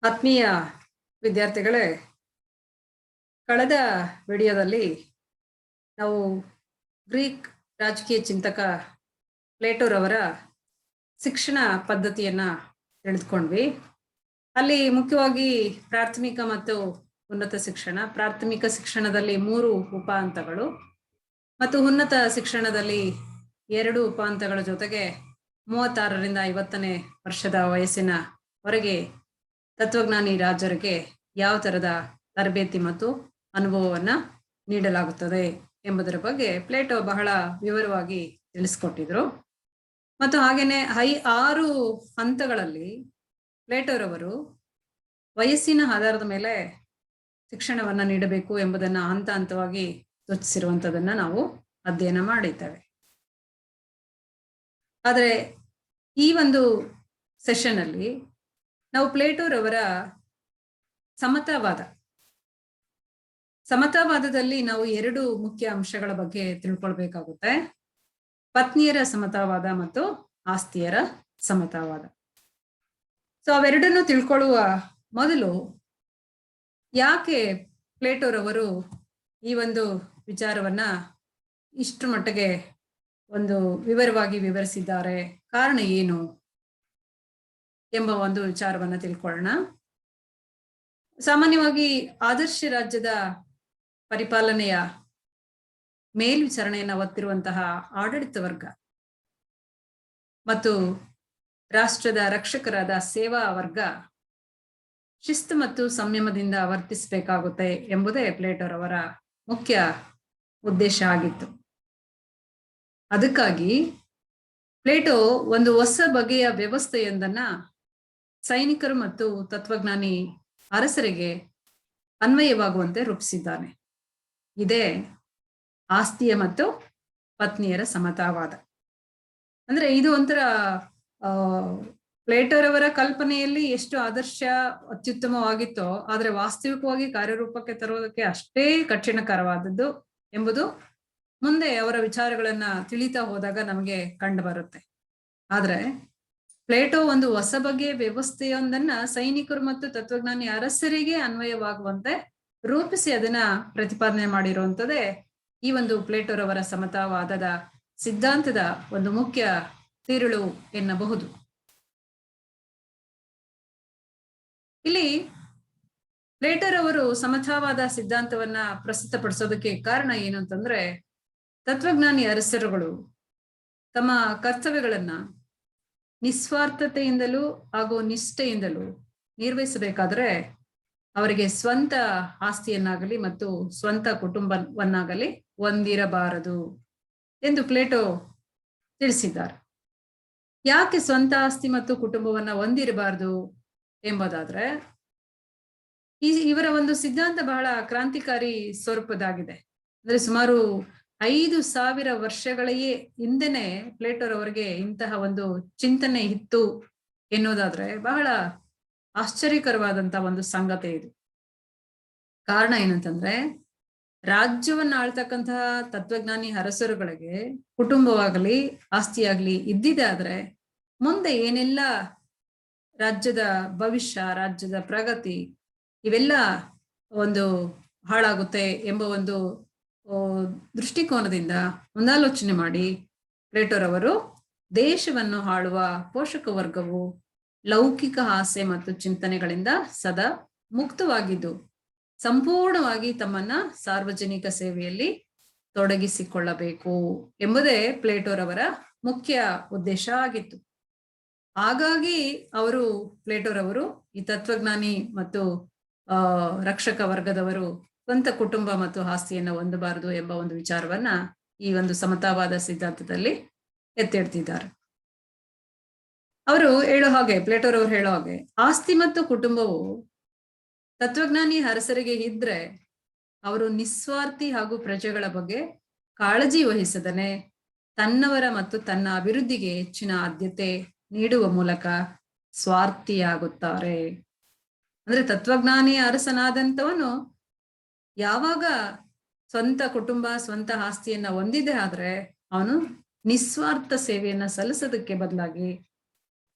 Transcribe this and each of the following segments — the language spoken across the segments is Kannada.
ಆತ್ಮೀಯ ವಿದ್ಯಾರ್ಥಿಗಳೇ, ಕಳೆದ ವಿಡಿಯೋದಲ್ಲಿ ನಾವು ಗ್ರೀಕ್ ರಾಜಕೀಯ ಚಿಂತಕ ಪ್ಲೇಟೋರವರ ಶಿಕ್ಷಣ ಪದ್ಧತಿಯನ್ನ ತಿಳಿದುಕೊಂಡ್ವಿ. ಅಲ್ಲಿ ಮುಖ್ಯವಾಗಿ ಪ್ರಾಥಮಿಕ ಮತ್ತು ಉನ್ನತ ಶಿಕ್ಷಣ, ಪ್ರಾಥಮಿಕ ಶಿಕ್ಷಣದಲ್ಲಿ 3 ಉಪ ಹಂತಗಳು ಮತ್ತು ಉನ್ನತ ಶಿಕ್ಷಣದಲ್ಲಿ 2 ಉಪ ಹಂತಗಳ ಜೊತೆಗೆ 36ರಿಂದ 50ನೇ ವರ್ಷದ ವಯಸ್ಸಿನವರೆಗೆ ತತ್ವಜ್ಞಾನಿ ರಾಜರಿಗೆ ಯಾವ ತರದ ತರಬೇತಿ ಮತ್ತು ಅನುಭವವನ್ನ ನೀಡಲಾಗುತ್ತದೆ ಎಂಬುದರ ಬಗ್ಗೆ ಪ್ಲೇಟೋ ಬಹಳ ವಿವರವಾಗಿ ತಿಳಿಸ್ಕೊಟ್ಟಿದ್ರು. ಮತ್ತು ಹಾಗೇನೆ 6 ಹಂತಗಳಲ್ಲಿ ಪ್ಲೇಟೋರವರು ವಯಸ್ಸಿನ ಆಧಾರದ ಮೇಲೆ ಶಿಕ್ಷಣವನ್ನ ನೀಡಬೇಕು ಎಂಬುದನ್ನ ಹಂತ ಹಂತವಾಗಿ ಸೂಚಿಸಿರುವಂತದನ್ನ ನಾವು ಅಧ್ಯಯನ ಮಾಡಿದ್ದೇವೆ. ಆದರೆ ಈ ಒಂದು ಸೆಷನ್ ಅಲ್ಲಿ ನಾವು ಪ್ಲೇಟೋರವರ ಸಮತಾವಾದದಲ್ಲಿ ನಾವು 2 ಮುಖ್ಯ ಅಂಶಗಳ ಬಗ್ಗೆ ತಿಳ್ಕೊಳ್ಬೇಕಾಗುತ್ತೆ. ಪತ್ನಿಯರ ಸಮತಾವಾದ ಮತ್ತು ಆಸ್ತಿಯರ ಸಮತಾವಾದ. ಸೊ ಅವೆರಡನ್ನು ತಿಳ್ಕೊಳ್ಳುವ ಮೊದಲು ಯಾಕೆ ಪ್ಲೇಟೋರವರು ಈ ಒಂದು ವಿಚಾರವನ್ನ ಇಷ್ಟರ ಮಟ್ಟಿಗೆ ಒಂದು ವಿವರವಾಗಿ ವಿವರಿಸಿದ್ದಾರೆ, ಕಾರಣ ಏನು ಎಂಬ ಒಂದು ವಿಚಾರವನ್ನ ತಿಳ್ಕೊಳ್ಳೋಣ. ಸಾಮಾನ್ಯವಾಗಿ ಆದರ್ಶ ರಾಜ್ಯದ ಪರಿಪಾಲನೆಯ ಮೇಲ್ವಿಚಾರಣೆಯನ್ನ ಹೊತ್ತಿರುವಂತಹ ಆಡಳಿತ ವರ್ಗ ಮತ್ತು ರಾಷ್ಟ್ರದ ರಕ್ಷಕರಾದ ಸೇವಾ ವರ್ಗ ಶಿಸ್ತು ಮತ್ತು ಸಂಯಮದಿಂದ ವರ್ತಿಸಬೇಕಾಗುತ್ತೆ ಎಂಬುದೇ ಪ್ಲೇಟೋರವರ ಮುಖ್ಯ ಉದ್ದೇಶ ಆಗಿತ್ತು. ಅದಕ್ಕಾಗಿ ಪ್ಲೇಟೋ ಒಂದು ಹೊಸ ಬಗೆಯ ವ್ಯವಸ್ಥೆಯೊಂದನ್ನ ಸೈನಿಕರು ಮತ್ತು ತತ್ವಜ್ಞಾನಿ ಅರಸರಿಗೆ ಅನ್ವಯವಾಗುವಂತೆ ರೂಪಿಸಿದ್ದಾನೆ. ಇದೇ ಆಸ್ತಿಯ ಮತ್ತು ಪತ್ನಿಯರ ಸಮತಾವಾದ. ಅಂದ್ರೆ ಇದು ಒಂಥರ ಪ್ಲೇಟೋರವರ ಕಲ್ಪನೆಯಲ್ಲಿ ಎಷ್ಟು ಆದರ್ಶ ಅತ್ಯುತ್ತಮವಾಗಿತ್ತೋ, ಆದ್ರೆ ವಾಸ್ತವಿಕವಾಗಿ ಕಾರ್ಯರೂಪಕ್ಕೆ ತರುವುದಕ್ಕೆ ಅಷ್ಟೇ ಕಠಿಣಕರವಾದದ್ದು ಎಂಬುದು ಮುಂದೆ ಅವರ ವಿಚಾರಗಳನ್ನ ತಿಳಿತಾ ಹೋದಾಗ ನಮಗೆ ಕಂಡು ಬರುತ್ತೆ. ಆದ್ರೆ ಪ್ಲೇಟೋ ಒಂದು ಹೊಸ ಬಗೆಯ ವ್ಯವಸ್ಥೆಯೊಂದನ್ನ ಸೈನಿಕರು ಮತ್ತು ತತ್ವಜ್ಞಾನಿ ಅರಸರಿಗೆ ಅನ್ವಯವಾಗುವಂತೆ ರೂಪಿಸಿ ಅದನ್ನ ಪ್ರತಿಪಾದನೆ ಮಾಡಿರುವಂಥದ್ದೇ ಈ ಒಂದು ಪ್ಲೇಟೋರವರ ಸಮತಾವಾದದ ಸಿದ್ಧಾಂತದ ಒಂದು ಮುಖ್ಯ ತಿರುಳು ಎನ್ನಬಹುದು. ಇಲ್ಲಿ ಪ್ಲೇಟೋರವರು ಸಮತಾವಾದ ಸಿದ್ಧಾಂತವನ್ನ ಪ್ರಸ್ತುತಪಡಿಸೋದಕ್ಕೆ ಕಾರಣ ಏನು ಅಂತಂದ್ರೆ, ತತ್ವಜ್ಞಾನಿ ಅರಸರುಗಳು ತಮ್ಮ ಕರ್ತವ್ಯಗಳನ್ನ ನಿಸ್ವಾರ್ಥತೆಯಿಂದಲೂ ಹಾಗೂ ನಿಷ್ಠೆಯಿಂದಲೂ ನಿರ್ವಹಿಸಬೇಕಾದ್ರೆ ಅವರಿಗೆ ಸ್ವಂತ ಆಸ್ತಿಯನ್ನಾಗಲಿ ಮತ್ತು ಸ್ವಂತ ಕುಟುಂಬವನ್ನಾಗಲಿ ಹೊಂದಿರಬಾರದು ಎಂದು ಪ್ಲೇಟೋ ತಿಳಿಸಿದ್ದಾರೆ. ಯಾಕೆ ಸ್ವಂತ ಆಸ್ತಿ ಮತ್ತು ಕುಟುಂಬವನ್ನ ಹೊಂದಿರಬಾರದು ಎಂಬುದಾದ್ರೆ, ಇವರ ಒಂದು ಸಿದ್ಧಾಂತ ಬಹಳ ಕ್ರಾಂತಿಕಾರಿ ಸ್ವರೂಪದಾಗಿದೆ. ಅಂದ್ರೆ ಸುಮಾರು 5,000 ವರ್ಷಗಳಿಗೆ ಹಿಂದೆನೆ ಪ್ಲೇಟೋರವರಿಗೆ ಇಂತಹ ಒಂದು ಚಿಂತನೆ ಇತ್ತು ಎನ್ನುವುದಾದ್ರೆ ಬಹಳ ಆಶ್ಚರ್ಯಕರವಾದಂತಹ ಒಂದು ಸಂಗತಿ ಇದು. ಕಾರಣ ಏನಂತಂದ್ರೆ, ರಾಜ್ಯವನ್ನ ಆಳ್ತಕ್ಕಂತಹ ತತ್ವಜ್ಞಾನಿ ಅರಸರುಗಳಿಗೆ ಕುಟುಂಬವಾಗಲಿ ಆಸ್ತಿಯಾಗ್ಲಿ ಇದ್ದಿದೆ ಆದ್ರೆ ಮುಂದೆ ಏನೆಲ್ಲ ರಾಜ್ಯದ ಭವಿಷ್ಯ, ರಾಜ್ಯದ ಪ್ರಗತಿ ಇವೆಲ್ಲ ಒಂದು ಹಾಳಾಗುತ್ತೆ ಎಂಬ ಒಂದು ದೃಷ್ಟಿಕೋನದಿಂದ ಮುಂದಾಲೋಚನೆ ಮಾಡಿ ಪ್ಲೇಟೋರವರು ದೇಶವನ್ನು ಆಳುವ ಪೋಷಕ ವರ್ಗವು ಲೌಕಿಕ ಆಸೆ ಮತ್ತು ಚಿಂತನೆಗಳಿಂದ ಸದಾ ಮುಕ್ತವಾಗಿದ್ದು ಸಂಪೂರ್ಣವಾಗಿ ತಮ್ಮನ್ನ ಸಾರ್ವಜನಿಕ ಸೇವೆಯಲ್ಲಿ ತೊಡಗಿಸಿಕೊಳ್ಳಬೇಕು ಎಂಬುದೇ ಪ್ಲೇಟೋರವರ ಮುಖ್ಯ ಉದ್ದೇಶ ಆಗಿತ್ತು. ಹಾಗಾಗಿ ಪ್ಲೇಟೋರವರು ಈ ತತ್ವಜ್ಞಾನಿ ಮತ್ತು ರಕ್ಷಕ ವರ್ಗದವರು ಸ್ವಂತ ಕುಟುಂಬ ಮತ್ತು ಆಸ್ತಿಯನ್ನ ಹೊಂದಬಾರದು ಎಂಬ ಒಂದು ವಿಚಾರವನ್ನ ಈ ಒಂದು ಸಮತಾವಾದ ಸಿದ್ಧಾಂತದಲ್ಲಿ ಎತ್ತಿಡ್ತಿದ್ದಾರೆ. ಪ್ಲೇಟೋರವರು ಹೇಳೋ ಹಾಗೆ ಆಸ್ತಿ ಮತ್ತು ಕುಟುಂಬವು ತತ್ವಜ್ಞಾನಿ ಅರಸರಿಗೆ ಇದ್ರೆ ಅವರು ನಿಸ್ವಾರ್ಥಿ ಹಾಗೂ ಪ್ರಜೆಗಳ ಬಗ್ಗೆ ಕಾಳಜಿ ವಹಿಸದನೆ ತನ್ನವರ ಮತ್ತು ತನ್ನ ಅಭಿವೃದ್ಧಿಗೆ ಹೆಚ್ಚಿನ ಆದ್ಯತೆ ನೀಡುವ ಮೂಲಕ ಸ್ವಾರ್ಥಿಯಾಗುತ್ತಾರೆ. ಅಂದ್ರೆ ತತ್ವಜ್ಞಾನಿ ಅರಸನಾದಂಥವನು ಯಾವಾಗ ಸ್ವಂತ ಕುಟುಂಬ ಸ್ವಂತ ಆಸ್ತಿಯನ್ನ ಹೊಂದಿದೆ ಆದ್ರೆ ಅವನು ನಿಸ್ವಾರ್ಥ ಸೇವೆಯನ್ನ ಸಲ್ಲಿಸೋದಕ್ಕೆ ಬದಲಾಗಿ,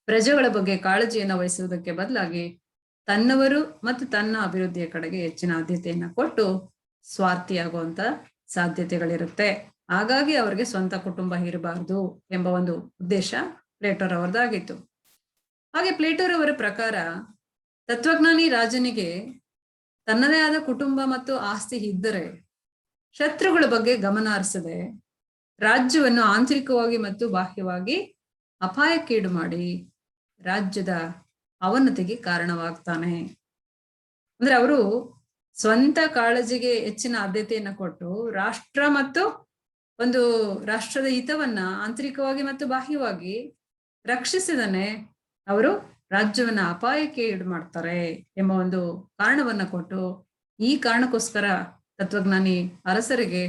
ಪ್ರಜೆಗಳ ಬಗ್ಗೆ ಕಾಳಜಿಯನ್ನ ವಹಿಸುವುದಕ್ಕೆ ಬದಲಾಗಿ ತನ್ನವರು ಮತ್ತು ತನ್ನ ಅಭಿವೃದ್ಧಿಯ ಕಡೆಗೆ ಹೆಚ್ಚಿನ ಆದ್ಯತೆಯನ್ನ ಕೊಟ್ಟು ಸ್ವಾರ್ಥಿಯಾಗುವಂತ ಸಾಧ್ಯತೆಗಳಿರುತ್ತೆ. ಹಾಗಾಗಿ ಅವ್ರಿಗೆ ಸ್ವಂತ ಕುಟುಂಬ ಇರಬಾರ್ದು ಎಂಬ ಒಂದು ಉದ್ದೇಶ ಪ್ಲೇಟೋರವರದಾಗಿತ್ತು. ಹಾಗೆ ಪ್ಲೇಟೋರವರ ಪ್ರಕಾರ ತತ್ವಜ್ಞಾನಿ ರಾಜನಿಗೆ ತನ್ನದೇ ಆದ ಕುಟುಂಬ ಮತ್ತು ಆಸ್ತಿ ಇದ್ದರೆ ಶತ್ರುಗಳ ಬಗ್ಗೆ ಗಮನ ಹರಿಸದೆ ರಾಜ್ಯವನ್ನು ಆಂತರಿಕವಾಗಿ ಮತ್ತು ಬಾಹ್ಯವಾಗಿ ಅಪಾಯಕ್ಕೀಡು ಮಾಡಿ ರಾಜ್ಯದ ಅವನತಿಗೆ ಕಾರಣವಾಗ್ತಾನೆ. ಅಂದ್ರೆ ಅವರು ಸ್ವಂತ ಕಾಳಜಿಗೆ ಹೆಚ್ಚಿನ ಆದ್ಯತೆಯನ್ನು ಕೊಟ್ಟು ರಾಷ್ಟ್ರ ಮತ್ತು ಒಂದು ರಾಷ್ಟ್ರದ ಹಿತವನ್ನ ಆಂತರಿಕವಾಗಿ ಮತ್ತು ಬಾಹ್ಯವಾಗಿ ರಕ್ಷಿಸಿದನೆ ಅವರು ರಾಜ್ಯವನ್ನ ಅಪಾಯಕ್ಕೆ ಈಡು ಮಾಡ್ತಾರೆ ಎಂಬ ಒಂದು ಕಾರಣವನ್ನ ಕೊಟ್ಟು, ಈ ಕಾರಣಕ್ಕೋಸ್ಕರ ತತ್ವಜ್ಞಾನಿ ಅರಸರಿಗೆ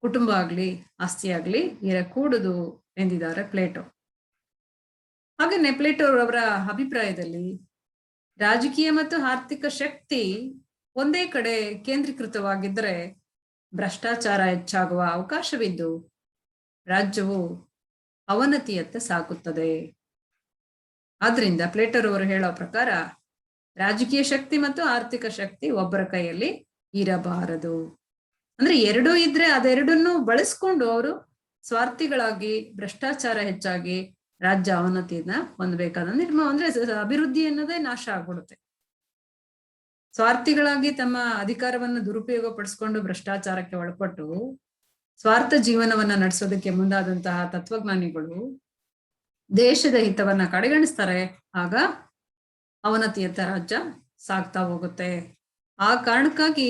ಕುಟುಂಬ ಆಗ್ಲಿ ಆಸ್ತಿ ಆಗ್ಲಿ ಇರಕೂಡುದು ಎಂದಿದ್ದಾರೆ ಪ್ಲೇಟೋ. ಹಾಗೇನೆ ಪ್ಲೇಟೋ ಅವರ ಅಭಿಪ್ರಾಯದಲ್ಲಿ ರಾಜಕೀಯ ಮತ್ತು ಆರ್ಥಿಕ ಶಕ್ತಿ ಒಂದೇ ಕಡೆ ಕೇಂದ್ರೀಕೃತವಾಗಿದ್ದರೆ ಭ್ರಷ್ಟಾಚಾರ ಹೆಚ್ಚಾಗುವ ಅವಕಾಶವಿದ್ದು ರಾಜ್ಯವು ಅವನತಿಯತ್ತ ಸಾಗುತ್ತದೆ. ಆದ್ರಿಂದ ಪ್ಲೇಟೋರವರು ಹೇಳೋ ಪ್ರಕಾರ ರಾಜಕೀಯ ಶಕ್ತಿ ಮತ್ತು ಆರ್ಥಿಕ ಶಕ್ತಿ ಒಬ್ಬರ ಕೈಯಲ್ಲಿ ಇರಬಾರದು. ಅಂದ್ರೆ ಎರಡೂ ಇದ್ರೆ ಅದೆರಡನ್ನು ಬಳಸ್ಕೊಂಡು ಅವರು ಸ್ವಾರ್ಥಿಗಳಾಗಿ ಭ್ರಷ್ಟಾಚಾರ ಹೆಚ್ಚಾಗಿ ರಾಜ್ಯ ಅವನತಿಯನ್ನ ಹೊಂದಬೇಕಾದ ಅಂದ್ರೆ ಅಭಿವೃದ್ಧಿ ಅನ್ನೋದೇ ನಾಶ ಆಗ್ಬಿಡುತ್ತೆ. ಸ್ವಾರ್ಥಿಗಳಾಗಿ ತಮ್ಮ ಅಧಿಕಾರವನ್ನು ದುರುಪಯೋಗ ಪಡಿಸ್ಕೊಂಡು ಭ್ರಷ್ಟಾಚಾರಕ್ಕೆ ಒಳಪಟ್ಟು ಸ್ವಾರ್ಥ ಜೀವನವನ್ನ ನಡೆಸೋದಕ್ಕೆ ಮುಂದಾದಂತಹ ತತ್ವಜ್ಞಾನಿಗಳು ದೇಶದ ಹಿತವನ್ನ ಕಡೆಗಣಿಸ್ತಾರೆ. ಆಗ ಅವನತಿಯತ್ತ ರಾಜ್ಯ ಸಾಗ್ತಾ ಹೋಗುತ್ತೆ. ಆ ಕಾರಣಕ್ಕಾಗಿ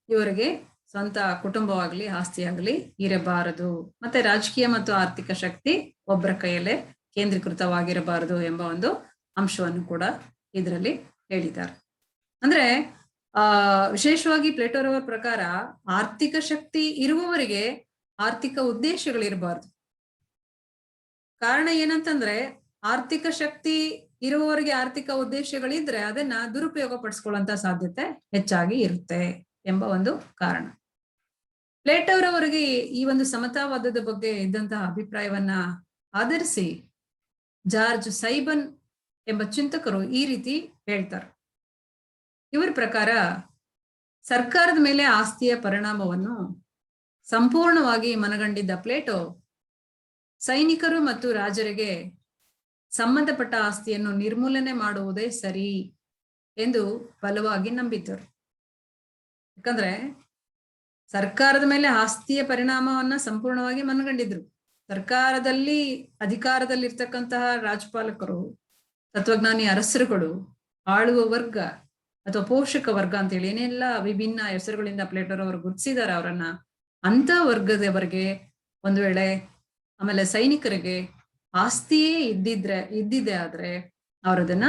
ಇವರಿಗೆ ಸ್ವಂತ ಕುಟುಂಬವಾಗ್ಲಿ ಆಸ್ತಿ ಆಗ್ಲಿ ಇರಬಾರದು, ಮತ್ತೆ ರಾಜಕೀಯ ಮತ್ತು ಆರ್ಥಿಕ ಶಕ್ತಿ ಒಬ್ಬರ ಕೈಯಲ್ಲೇ ಕೇಂದ್ರೀಕೃತವಾಗಿರಬಾರದು ಎಂಬ ಒಂದು ಅಂಶವನ್ನು ಕೂಡ ಇದರಲ್ಲಿ ಹೇಳಿದ್ದಾರೆ. ಅಂದ್ರೆ ವಿಶೇಷವಾಗಿ ಪ್ಲೇಟೋರವರ ಪ್ರಕಾರ ಆರ್ಥಿಕ ಶಕ್ತಿ ಇರುವವರಿಗೆ ಆರ್ಥಿಕ ಉದ್ದೇಶಗಳಿರಬಾರ್ದು. ಕಾರಣ ಏನಂತಂದ್ರೆ ಆರ್ಥಿಕ ಶಕ್ತಿ ಇರುವವರಿಗೆ ಆರ್ಥಿಕ ಉದ್ದೇಶಗಳಿದ್ರೆ ಅದನ್ನ ದುರುಪಯೋಗ ಪಡಿಸ್ಕೊಳ್ಳುವಂತ ಸಾಧ್ಯತೆ ಹೆಚ್ಚಾಗಿ ಇರುತ್ತೆ ಎಂಬ ಒಂದು ಕಾರಣ. ಪ್ಲೇಟೋರವರಿಗೆ ಈ ಒಂದು ಸಮತಾವಾದದ ಬಗ್ಗೆ ಇದ್ದಂತಹ ಅಭಿಪ್ರಾಯವನ್ನ ಆಧರಿಸಿ ಜಾರ್ಜ್ ಸೈಬನ್ ಎಂಬ ಚಿಂತಕರು ಈ ರೀತಿ ಹೇಳ್ತಾರೆ. ಇವರ ಪ್ರಕಾರ ಸರ್ಕಾರದ ಮೇಲೆ ಆಸ್ತಿಯ ಪರಿಣಾಮವನ್ನು ಸಂಪೂರ್ಣವಾಗಿ ಮನಗಂಡಿದ್ದ ಪ್ಲೇಟೋ ಸೈನಿಕರು ಮತ್ತು ರಾಜರಿಗೆ ಸಂಬಂಧಪಟ್ಟ ಆಸ್ತಿಯನ್ನು ನಿರ್ಮೂಲನೆ ಮಾಡುವುದೇ ಸರಿ ಎಂದು ಬಲವಾಗಿ ನಂಬಿದ್ದರು. ಯಾಕಂದ್ರೆ ಸರ್ಕಾರದ ಮೇಲೆ ಆಸ್ತಿಯ ಪರಿಣಾಮವನ್ನ ಸಂಪೂರ್ಣವಾಗಿ ಮನಗಂಡಿದ್ರು. ಸರ್ಕಾರದಲ್ಲಿ ಅಧಿಕಾರದಲ್ಲಿರ್ತಕ್ಕಂತಹ ರಾಜಪಾಲಕರು, ತತ್ವಜ್ಞಾನಿ ಅರಸರುಗಳು, ಆಳುವ ವರ್ಗ ಅಥವಾ ಪೋಷಕ ವರ್ಗ ಅಂತೇಳಿ ಏನೆಲ್ಲ ವಿಭಿನ್ನ ಹೆಸರುಗಳಿಂದ ಪ್ಲೇಟೋರವರು ಗುರುತಿಸಿದ್ದಾರೆ ಅವರನ್ನ, ಅಂತ ವರ್ಗದವರಿಗೆ ಒಂದು ವೇಳೆ ಆಮೇಲೆ ಸೈನಿಕರಿಗೆ ಆಸ್ತಿಯೇ ಇದ್ದಿದ್ದೆ ಆದ್ರೆ ಅವರದನ್ನ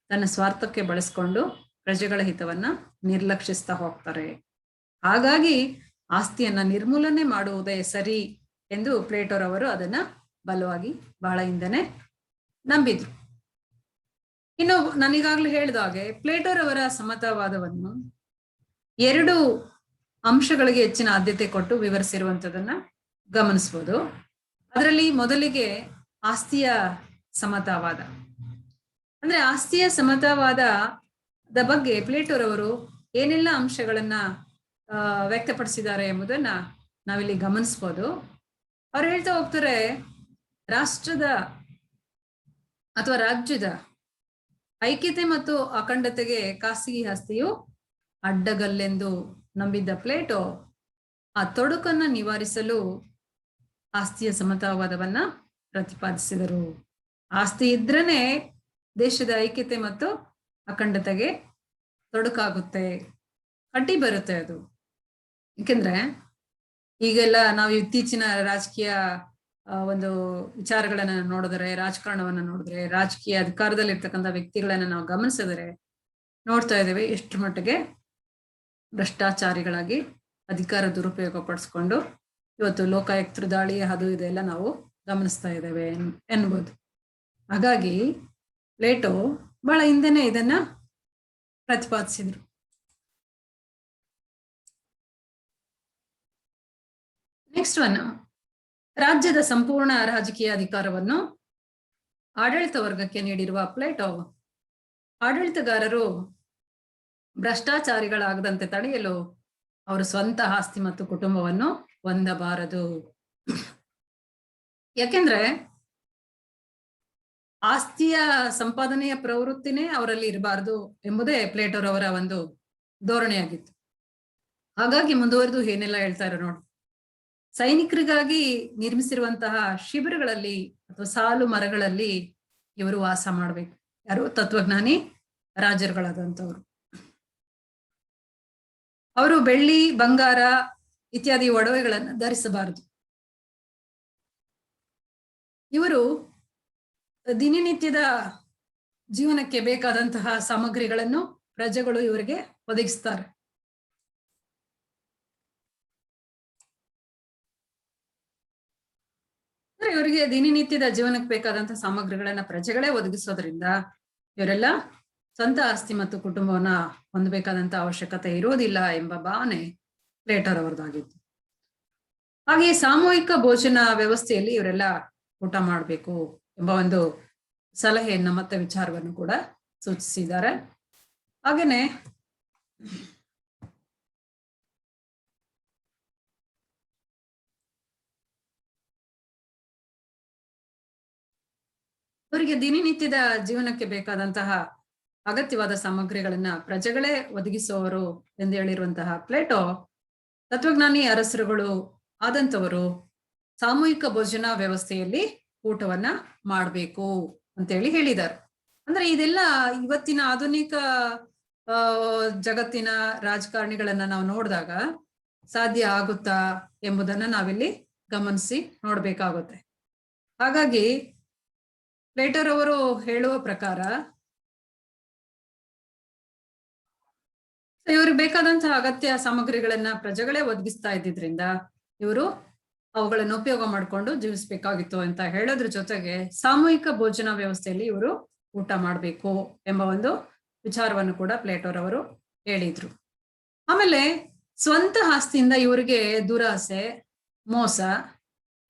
ತನ್ನ ಸ್ವಾರ್ಥಕ್ಕೆ ಬಳಸ್ಕೊಂಡು ಪ್ರಜೆಗಳ ಹಿತವನ್ನ ನಿರ್ಲಕ್ಷಿಸ್ತಾ ಹೋಗ್ತಾರೆ. ಹಾಗಾಗಿ ಆಸ್ತಿಯನ್ನ ನಿರ್ಮೂಲನೆ ಮಾಡುವುದೇ ಸರಿ ಎಂದು ಪ್ಲೇಟೋರವರು ಅದನ್ನ ಬಲವಾಗಿ ಬಹಳ ಹಿಂದನೆ ನಂಬಿದ್ರು. ಇನ್ನು ನಾನೀಗಾಗ್ಲೂ ಹೇಳಿದ ಹಾಗೆ ಪ್ಲೇಟೋರವರ ಸಮತಾವಾದವನ್ನು ಎರಡು ಅಂಶಗಳಿಗೆ ಹೆಚ್ಚಿನ ಆದ್ಯತೆ ಕೊಟ್ಟು ವಿವರಿಸಿರುವಂತದನ್ನ ಗಮನಿಸ್ಬೋದು. ಅದರಲ್ಲಿ ಮೊದಲಿಗೆ ಆಸ್ತಿಯ ಸಮತಾವಾದ. ಅಂದ್ರೆ ಆಸ್ತಿಯ ಸಮತಾವಾದದ ಬಗ್ಗೆ ಪ್ಲೇಟೋರವರು ಏನೆಲ್ಲ ಅಂಶಗಳನ್ನ ವ್ಯಕ್ತಪಡಿಸಿದ್ದಾರೆ ಎಂಬುದನ್ನ ನಾವಿಲ್ಲಿ ಗಮನಿಸ್ಬೋದು. ಅವ್ರು ಹೇಳ್ತಾ ಹೋಗ್ತಾರೆ, ರಾಷ್ಟ್ರದ ಅಥವಾ ರಾಜ್ಯದ ಐಕ್ಯತೆ ಮತ್ತು ಅಖಂಡತೆಗೆ ಖಾಸಗಿ ಆಸ್ತಿಯು ಅಡ್ಡಗಲ್ಲೆಂದು ನಂಬಿದ್ದ ಪ್ಲೇಟೋ ಆ ತೊಡಕನ್ನ ನಿವಾರಿಸಲು ಆಸ್ತಿಯ ಸಮತಾವಾದವನ್ನ ಪ್ರತಿಪಾದಿಸಿದರು. ಆಸ್ತಿ ಇದ್ರೇನೆ ದೇಶದ ಐಕ್ಯತೆ ಮತ್ತು ಅಖಂಡತೆಗೆ ತೊಡಕಾಗುತ್ತೆ, ಅಡ್ಡಿ ಬರುತ್ತೆ ಅದು. ಏಕೆಂದ್ರೆ ಈಗೆಲ್ಲ ನಾವು ಇತ್ತೀಚಿನ ರಾಜಕೀಯ ಒಂದು ವಿಚಾರಗಳನ್ನ ನೋಡಿದ್ರೆ, ರಾಜಕಾರಣವನ್ನ ನೋಡಿದ್ರೆ, ರಾಜಕೀಯ ಅಧಿಕಾರದಲ್ಲಿರ್ತಕ್ಕಂಥ ವ್ಯಕ್ತಿಗಳನ್ನ ನಾವು ಗಮನಿಸಿದ್ರೆ ನೋಡ್ತಾ ಇದ್ದೇವೆ ಎಷ್ಟು ಮಟ್ಟಿಗೆ ಭ್ರಷ್ಟಾಚಾರಿಗಳಾಗಿ ಅಧಿಕಾರ ದುರುಪಯೋಗ ಪಡಿಸ್ಕೊಂಡು ಇವತ್ತು ಲೋಕಾಯುಕ್ತರು ದಾಳಿ ಅದು ಇದೆಲ್ಲ ನಾವು ಗಮನಿಸ್ತಾ ಇದ್ದೇವೆ ಎನ್ಬೋದು. ಹಾಗಾಗಿ ಪ್ಲೇಟೋ ಬಹಳ ಹಿಂದೆನೆ ಇದನ್ನ ಪ್ರತಿಪಾದಿಸಿದ್ರು. ನೆಕ್ಸ್ಟ್ ಒನ್, ರಾಜ್ಯದ ಸಂಪೂರ್ಣ ರಾಜಕೀಯ ಅಧಿಕಾರವನ್ನು ಆಡಳಿತ ವರ್ಗಕ್ಕೆ ನೀಡಿರುವ ಪ್ಲೇಟೋ, ಆಡಳಿತಗಾರರು ಭ್ರಷ್ಟಾಚಾರಿಗಳಾಗದಂತೆ ತಡೆಯಲು ಅವರು ಸ್ವಂತ ಆಸ್ತಿ ಮತ್ತು ಕುಟುಂಬವನ್ನು ಹೊಂದಬಾರದು. ಯಾಕೆಂದ್ರೆ ಆಸ್ತಿಯ ಸಂಪಾದನೆಯ ಪ್ರವೃತ್ತಿನೇ ಅವರಲ್ಲಿ ಇರಬಾರದು ಎಂಬುದೇ ಪ್ಲೇಟೋರವರ ಒಂದು ಧೋರಣೆಯಾಗಿತ್ತು. ಹಾಗಾಗಿ ಮುಂದುವರೆದು ಏನೆಲ್ಲ ಹೇಳ್ತಾರೆ ನೋಡಿ. ಸೈನಿಕರಿಗಾಗಿ ನಿರ್ಮಿಸಿರುವಂತಹ ಶಿಬಿರಗಳಲ್ಲಿ ಅಥವಾ ಸಾಲು ಮರಗಳಲ್ಲಿ ಇವರು ವಾಸ ಮಾಡ್ಬೇಕು. ಯಾರು? ತತ್ವಜ್ಞಾನಿ ರಾಜರುಗಳಾದಂಥವ್ರು. ಅವರು ಬೆಳ್ಳಿ, ಬಂಗಾರ ಇತ್ಯಾದಿ ಒಡವೆಗಳನ್ನು ಧರಿಸಬಾರದು. ಇವರು ದಿನನಿತ್ಯದ ಜೀವನಕ್ಕೆ ಬೇಕಾದಂತಹ ಸಾಮಗ್ರಿಗಳನ್ನು ಪ್ರಜೆಗಳು ಇವರಿಗೆ ಒದಗಿಸ್ತಾರೆ. ಇವರಿಗೆ ದಿನನಿತ್ಯದ ಜೀವನಕ್ಕೆ ಬೇಕಾದಂತಹ ಸಾಮಗ್ರಿಗಳನ್ನ ಪ್ರಜೆಗಳೇ ಒದಗಿಸೋದ್ರಿಂದ ಇವರೆಲ್ಲ ಸ್ವಂತ ಆಸ್ತಿ ಮತ್ತು ಕುಟುಂಬವನ್ನ ಹೊಂದಬೇಕಾದಂತ ಅವಶ್ಯಕತೆ ಇರೋದಿಲ್ಲ ಎಂಬ ಭಾವನೆ ಪ್ಲೇಟರ್ ಅವರದಾಗಿತ್ತು. ಹಾಗೆಯೇ ಸಾಮೂಹಿಕ ಭೋಜನ ವ್ಯವಸ್ಥೆಯಲ್ಲಿ ಇವರೆಲ್ಲ ಊಟ ಮಾಡಬೇಕು ಎಂಬ ಒಂದು ಸಲಹೆಯನ್ನ ಮತ್ತೆ ವಿಚಾರವನ್ನು ಕೂಡ ಸೂಚಿಸಿದ್ದಾರೆ. ಹಾಗೇನೆ ಅವರಿಗೆ ದಿನನಿತ್ಯದ ಜೀವನಕ್ಕೆ ಬೇಕಾದಂತಹ ಅಗತ್ಯವಾದ ಸಾಮಗ್ರಿಗಳನ್ನ ಪ್ರಜೆಗಳೇ ಒದಗಿಸುವವರು ಎಂದು ಹೇಳಿರುವಂತಹ ಪ್ಲೇಟೋ ತತ್ವಜ್ಞಾನಿ ಅರಸರುಗಳು ಆದಂತವರು ಸಾಮೂಹಿಕ ಭೋಜನ ವ್ಯವಸ್ಥೆಯಲ್ಲಿ ಊಟವನ್ನ ಮಾಡಬೇಕು ಅಂತೇಳಿ ಹೇಳಿದ್ದಾರೆ. ಅಂದ್ರೆ ಇದೆಲ್ಲ ಇವತ್ತಿನ ಆಧುನಿಕ ಜಗತ್ತಿನ ರಾಜಕಾರಣಿಗಳನ್ನ ನಾವು ನೋಡಿದಾಗ ಸಾಧ್ಯ ಆಗುತ್ತಾ ಎಂಬುದನ್ನ ನಾವಿಲ್ಲಿ ಗಮನಿಸಿ ನೋಡ್ಬೇಕಾಗುತ್ತೆ. ಹಾಗಾಗಿ ಪ್ಲೇಟರ್ ಅವರು ಹೇಳುವ ಪ್ರಕಾರ ಇವ್ರಿಗೆ ಬೇಕಾದಂತಹ ಅಗತ್ಯ ಸಾಮಗ್ರಿಗಳನ್ನ ಪ್ರಜೆಗಳೇ ಒದಗಿಸ್ತಾ ಇದ್ದಿದ್ರಿಂದ ಇವರು ಅವುಗಳನ್ನು ಉಪಯೋಗ ಮಾಡಿಕೊಂಡು ಜೀವಿಸ್ಬೇಕಾಗಿತ್ತು ಅಂತ ಹೇಳೋದ್ರ ಜೊತೆಗೆ ಸಾಮೂಹಿಕ ಭೋಜನ ವ್ಯವಸ್ಥೆಯಲ್ಲಿ ಇವರು ಊಟ ಮಾಡಬೇಕು ಎಂಬ ಒಂದು ವಿಚಾರವನ್ನು ಕೂಡ ಪ್ಲೇಟೋರ್ ಅವರು ಹೇಳಿದ್ರು. ಆಮೇಲೆ ಸ್ವಂತ ಆಸ್ತಿಯಿಂದ ಇವರಿಗೆ ದುರಾಸೆ, ಮೋಸ,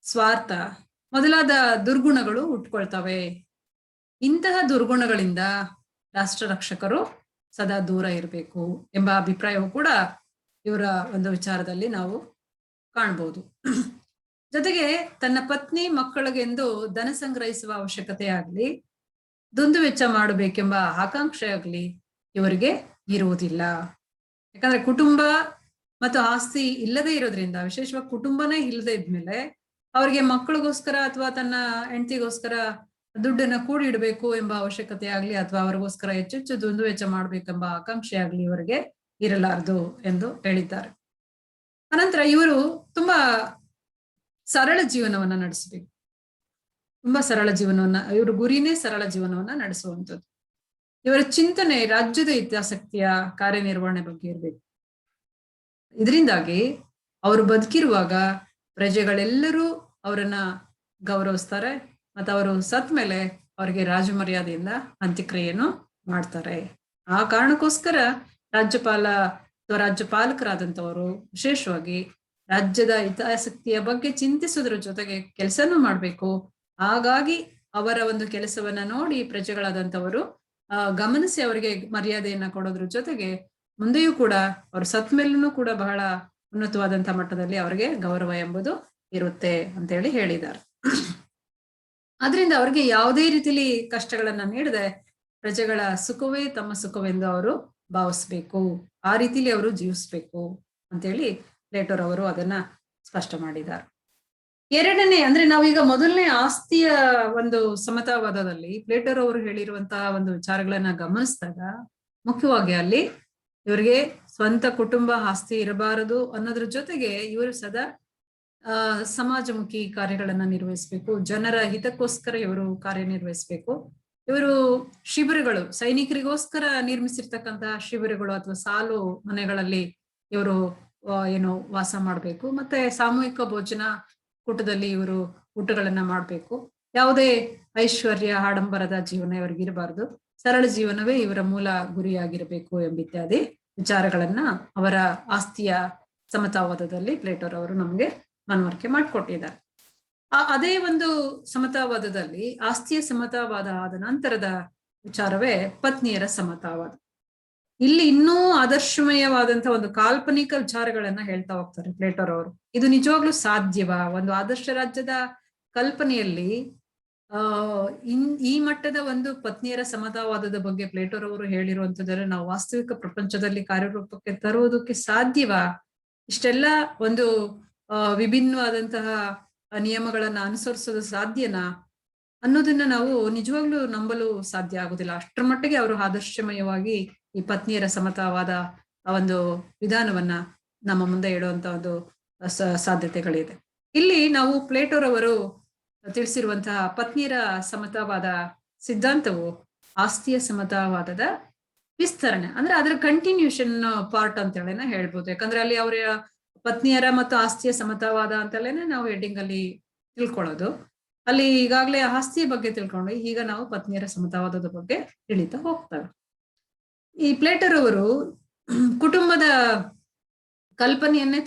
ಸ್ವಾರ್ಥ ಮೊದಲಾದ ದುರ್ಗುಣಗಳು ಹುಟ್ಕೊಳ್ತವೆ. ಇಂತಹ ದುರ್ಗುಣಗಳಿಂದ ರಾಷ್ಟ್ರ ರಕ್ಷಕರು ಸದಾ ದೂರ ಇರಬೇಕು ಎಂಬ ಅಭಿಪ್ರಾಯವು ಕೂಡ ಇವರ ಒಂದು ವಿಚಾರದಲ್ಲಿ ನಾವು ಕಾಣ್ಬೋದು. ಜೊತೆಗೆ ತನ್ನ ಪತ್ನಿ ಮಕ್ಕಳಿಗೆಂದು ಧನ ಸಂಗ್ರಹಿಸುವ ಅವಶ್ಯಕತೆ ಆಗ್ಲಿ, ದುಂದು ವೆಚ್ಚ ಮಾಡಬೇಕೆಂಬ ಆಕಾಂಕ್ಷೆ ಆಗ್ಲಿ ಇವರಿಗೆ ಇರುವುದಿಲ್ಲ. ಯಾಕಂದ್ರೆ ಕುಟುಂಬ ಮತ್ತು ಆಸ್ತಿ ಇಲ್ಲದೆ ಇರೋದ್ರಿಂದ, ವಿಶೇಷವಾಗಿ ಕುಟುಂಬನೇ ಇಲ್ಲದೆ ಇದ್ಮೇಲೆ ಅವ್ರಿಗೆ ಮಕ್ಕಳಿಗೋಸ್ಕರ ಅಥವಾ ತನ್ನ ಹೆಂಡತಿಗೋಸ್ಕರ ದುಡ್ಡನ್ನ ಕೂಡಿ ಇಡಬೇಕು ಎಂಬ ಅವಶ್ಯಕತೆ ಆಗ್ಲಿ ಅಥವಾ ಅವ್ರಿಗೋಸ್ಕರ ಹೆಚ್ಚೆಚ್ಚು ದುಂದು ವೆಚ್ಚ ಮಾಡ್ಬೇಕೆಂಬ ಆಕಾಂಕ್ಷೆ ಆಗ್ಲಿ ಇವರಿಗೆ ಇರಲಾರದು ಎಂದು ಹೇಳಿದ್ದಾರೆ. ಅನಂತರ ಇವರು ತುಂಬಾ ಸರಳ ಜೀವನವನ್ನ ನಡೆಸಬೇಕು. ತುಂಬಾ ಸರಳ ಜೀವನವನ್ನ, ಇವ್ರ ಗುರಿನೇ ಸರಳ ಜೀವನವನ್ನ ನಡೆಸುವಂಥದ್ದು. ಇವರ ಚಿಂತನೆ ರಾಜ್ಯದ ಹಿತಾಸಕ್ತಿಯ ಕಾರ್ಯನಿರ್ವಹಣೆ ಬಗ್ಗೆ ಇರಬೇಕು. ಇದರಿಂದಾಗಿ ಅವರು ಬದುಕಿರುವಾಗ ಪ್ರಜೆಗಳೆಲ್ಲರೂ ಅವರನ್ನ ಗೌರವಿಸ್ತಾರೆ ಮತ್ತು ಅವರು ಸತ್ ಮೇಲೆ ಅವರಿಗೆ ರಾಜಮರ್ಯಾದೆಯಿಂದ ಅಂತ್ಯಕ್ರಿಯೆಯನ್ನು ಮಾಡ್ತಾರೆ. ಆ ಕಾರಣಕ್ಕೋಸ್ಕರ ರಾಜ್ಯಪಾಲ ಅಥವಾ ರಾಜ್ಯಪಾಲಕರಾದಂಥವರು ವಿಶೇಷವಾಗಿ ರಾಜ್ಯದ ಹಿತಾಸಕ್ತಿಯ ಬಗ್ಗೆ ಚಿಂತಿಸೋದ್ರ ಜೊತೆಗೆ ಕೆಲಸನೂ ಮಾಡ್ಬೇಕು. ಹಾಗಾಗಿ ಅವರ ಒಂದು ಕೆಲಸವನ್ನ ನೋಡಿ ಪ್ರಜೆಗಳಾದಂಥವರು ಗಮನಿಸಿ ಅವರಿಗೆ ಮರ್ಯಾದೆಯನ್ನ ಕೊಡೋದ್ರ ಜೊತೆಗೆ ಮುಂದೆಯೂ ಕೂಡ ಅವ್ರ ಸತ್ ಮೇಲೂ ಕೂಡ ಬಹಳ ಉನ್ನತವಾದಂಥ ಮಟ್ಟದಲ್ಲಿ ಅವರಿಗೆ ಗೌರವ ಎಂಬುದು ಇರುತ್ತೆ ಅಂತೇಳಿ ಹೇಳಿದ್ದಾರೆ. ಆದ್ರಿಂದ ಅವ್ರಿಗೆ ಯಾವುದೇ ರೀತಿಲಿ ಕಷ್ಟಗಳನ್ನ ನೀಡದೆ ಪ್ರಜೆಗಳ ಸುಖವೇ ತಮ್ಮ ಸುಖವೆಂದು ಅವರು ಭಾವಿಸ್ಬೇಕು, ಆ ರೀತಿಲಿ ಅವರು ಜೀವಿಸ್ಬೇಕು ಅಂತೇಳಿ ಪ್ಲೇಟೋರ್ ಅವರು ಅದನ್ನ ಸ್ಪಷ್ಟ ಮಾಡಿದ್ದಾರೆ. ಎರಡನೇ ಅಂದ್ರೆ ನಾವೀಗ ಮೊದಲನೇ ಆಸ್ತಿಯ ಒಂದು ಸಮತಾವಾದದಲ್ಲಿ ಪ್ಲೇಟೋರ್ ಅವರು ಹೇಳಿರುವಂತಹ ಒಂದು ವಿಚಾರಗಳನ್ನ ಗಮನಿಸಿದಾಗ ಮುಖ್ಯವಾಗಿ ಅಲ್ಲಿ ಇವರಿಗೆ ಸ್ವಂತ ಕುಟುಂಬ ಆಸ್ತಿ ಇರಬಾರದು ಅನ್ನೋದ್ರ ಜೊತೆಗೆ ಇವರು ಸದಾ ಸಮಾಜಮುಖಿ ಕಾರ್ಯಗಳನ್ನ ನಿರ್ವಹಿಸ್ಬೇಕು, ಜನರ ಹಿತಕ್ಕೋಸ್ಕರ ಇವರು ಕಾರ್ಯನಿರ್ವಹಿಸ್ಬೇಕು. ಇವರು ಶಿಬಿರಗಳು, ಸೈನಿಕರಿಗೋಸ್ಕರ ನಿರ್ಮಿಸಿರ್ತಕ್ಕಂತಹ ಶಿಬಿರಗಳು ಅಥವಾ ಸಾಲು ಮನೆಗಳಲ್ಲಿ ಇವರು ವಾಸ ಮಾಡ್ಬೇಕು. ಮತ್ತೆ ಸಾಮೂಹಿಕ ಭೋಜನ ಕೂಟದಲ್ಲಿ ಇವರು ಊಟಗಳನ್ನ ಮಾಡ್ಬೇಕು. ಯಾವುದೇ ಐಶ್ವರ್ಯ ಆಡಂಬರದ ಜೀವನ ಇವರಿಗಿರಬಾರ್ದು, ಸರಳ ಜೀವನವೇ ಇವರ ಮೂಲ ಗುರಿಯಾಗಿರಬೇಕು ಎಂಬಿತ್ಯಾದಿ ವಿಚಾರಗಳನ್ನ ಅವರ ಆಸ್ತಿಯ ಸಮತಾವಾದದಲ್ಲಿ ಪ್ಲೇಟೋರ್ ಅವರು ನಮ್ಗೆ ಮನವರಿಕೆ ಮಾಡಿಕೊಟ್ಟಿದ್ದಾರೆ. ಅದೇ ಒಂದು ಸಮತಾವಾದದಲ್ಲಿ ಆಸ್ತಿಯ ಸಮತಾವಾದ ಆದ ನಂತರದ ವಿಚಾರವೇ ಪತ್ನಿಯರ ಸಮತಾವಾದ. ಇಲ್ಲಿ ಇನ್ನೂ ಆದರ್ಶಮಯವಾದಂತಹ ಒಂದು ಕಾಲ್ಪನಿಕ ವಿಚಾರಗಳನ್ನ ಹೇಳ್ತಾ ಹೋಗ್ತಾರೆ ಪ್ಲೇಟೋರವರು. ಇದು ನಿಜವಾಗ್ಲೂ ಸಾಧ್ಯವಾ? ಒಂದು ಆದರ್ಶ ರಾಜ್ಯದ ಕಲ್ಪನೆಯಲ್ಲಿ ಈ ಮಟ್ಟದ ಒಂದು ಪತ್ನಿಯರ ಸಮತಾವಾದದ ಬಗ್ಗೆ ಪ್ಲೇಟೋರವರು ಹೇಳಿರುವಂತದ್ದನ್ನು ನಾವು ವಾಸ್ತವಿಕ ಪ್ರಪಂಚದಲ್ಲಿ ಕಾರ್ಯರೂಪಕ್ಕೆ ತರುವುದಕ್ಕೆ ಸಾಧ್ಯವಾ? ಇಷ್ಟೆಲ್ಲ ಒಂದು ವಿಭಿನ್ನವಾದಂತಹ ನಿಯಮಗಳನ್ನ ಅನುಸರಿಸೋದು ಸಾಧ್ಯನಾ ಅನ್ನೋದನ್ನ ನಾವು ನಿಜವಾಗ್ಲೂ ನಂಬಲು ಸಾಧ್ಯ ಆಗುದಿಲ್ಲ. ಅಷ್ಟರ ಮಟ್ಟಿಗೆ ಅವರು ಆದರ್ಶಮಯವಾಗಿ ಈ ಪತ್ನಿಯರ ಸಮತಾವಾದ ಒಂದು ವಿಧಾನವನ್ನ ನಮ್ಮ ಮುಂದೆ ಇಡುವಂತ ಒಂದು ಸಾಧ್ಯತೆಗಳಿದೆ. ಇಲ್ಲಿ ನಾವು ಪ್ಲೇಟೋರವರು ತಿಳಿಸಿರುವಂತಹ ಪತ್ನಿಯರ ಸಮತಾವಾದ ಸಿದ್ಧಾಂತವು ಆಸ್ತಿಯ ಸಮತಾವಾದದ ವಿಸ್ತರಣೆ, ಅಂದ್ರೆ ಅದರ ಕಂಟಿನ್ಯೂಷನ್ ಪಾರ್ಟ್ ಅಂತ ಹೇಳಿನ ಹೇಳ್ಬೋದು. ಯಾಕಂದ್ರೆ ಅಲ್ಲಿ ಅವರ ಪತ್ನಿಯರ ಮತ್ತು ಆಸ್ತಿಯ ಸಮತಾವಾದ ಅಂತಲೇನೆ ನಾವು ಹೆಡ್ಡಿಂಗ್ ಅಲ್ಲಿ ತಿಳ್ಕೊಳ್ಳೋದು. ಅಲ್ಲಿ ಈಗಾಗಲೇ ಆಸ್ತಿಯ ಬಗ್ಗೆ ತಿಳ್ಕೊಂಡು ಈಗ ನಾವು ಪತ್ನಿಯರ ಸಮತಾವಾದದ ಬಗ್ಗೆ ತಿಳಿತಾ ಹೋಗ್ತೇವೆ. ಈ ಪ್ಲೇಟೋರವರು ಕುಟುಂಬದ ಕಲ್ಪನೆಯನ್ನೇ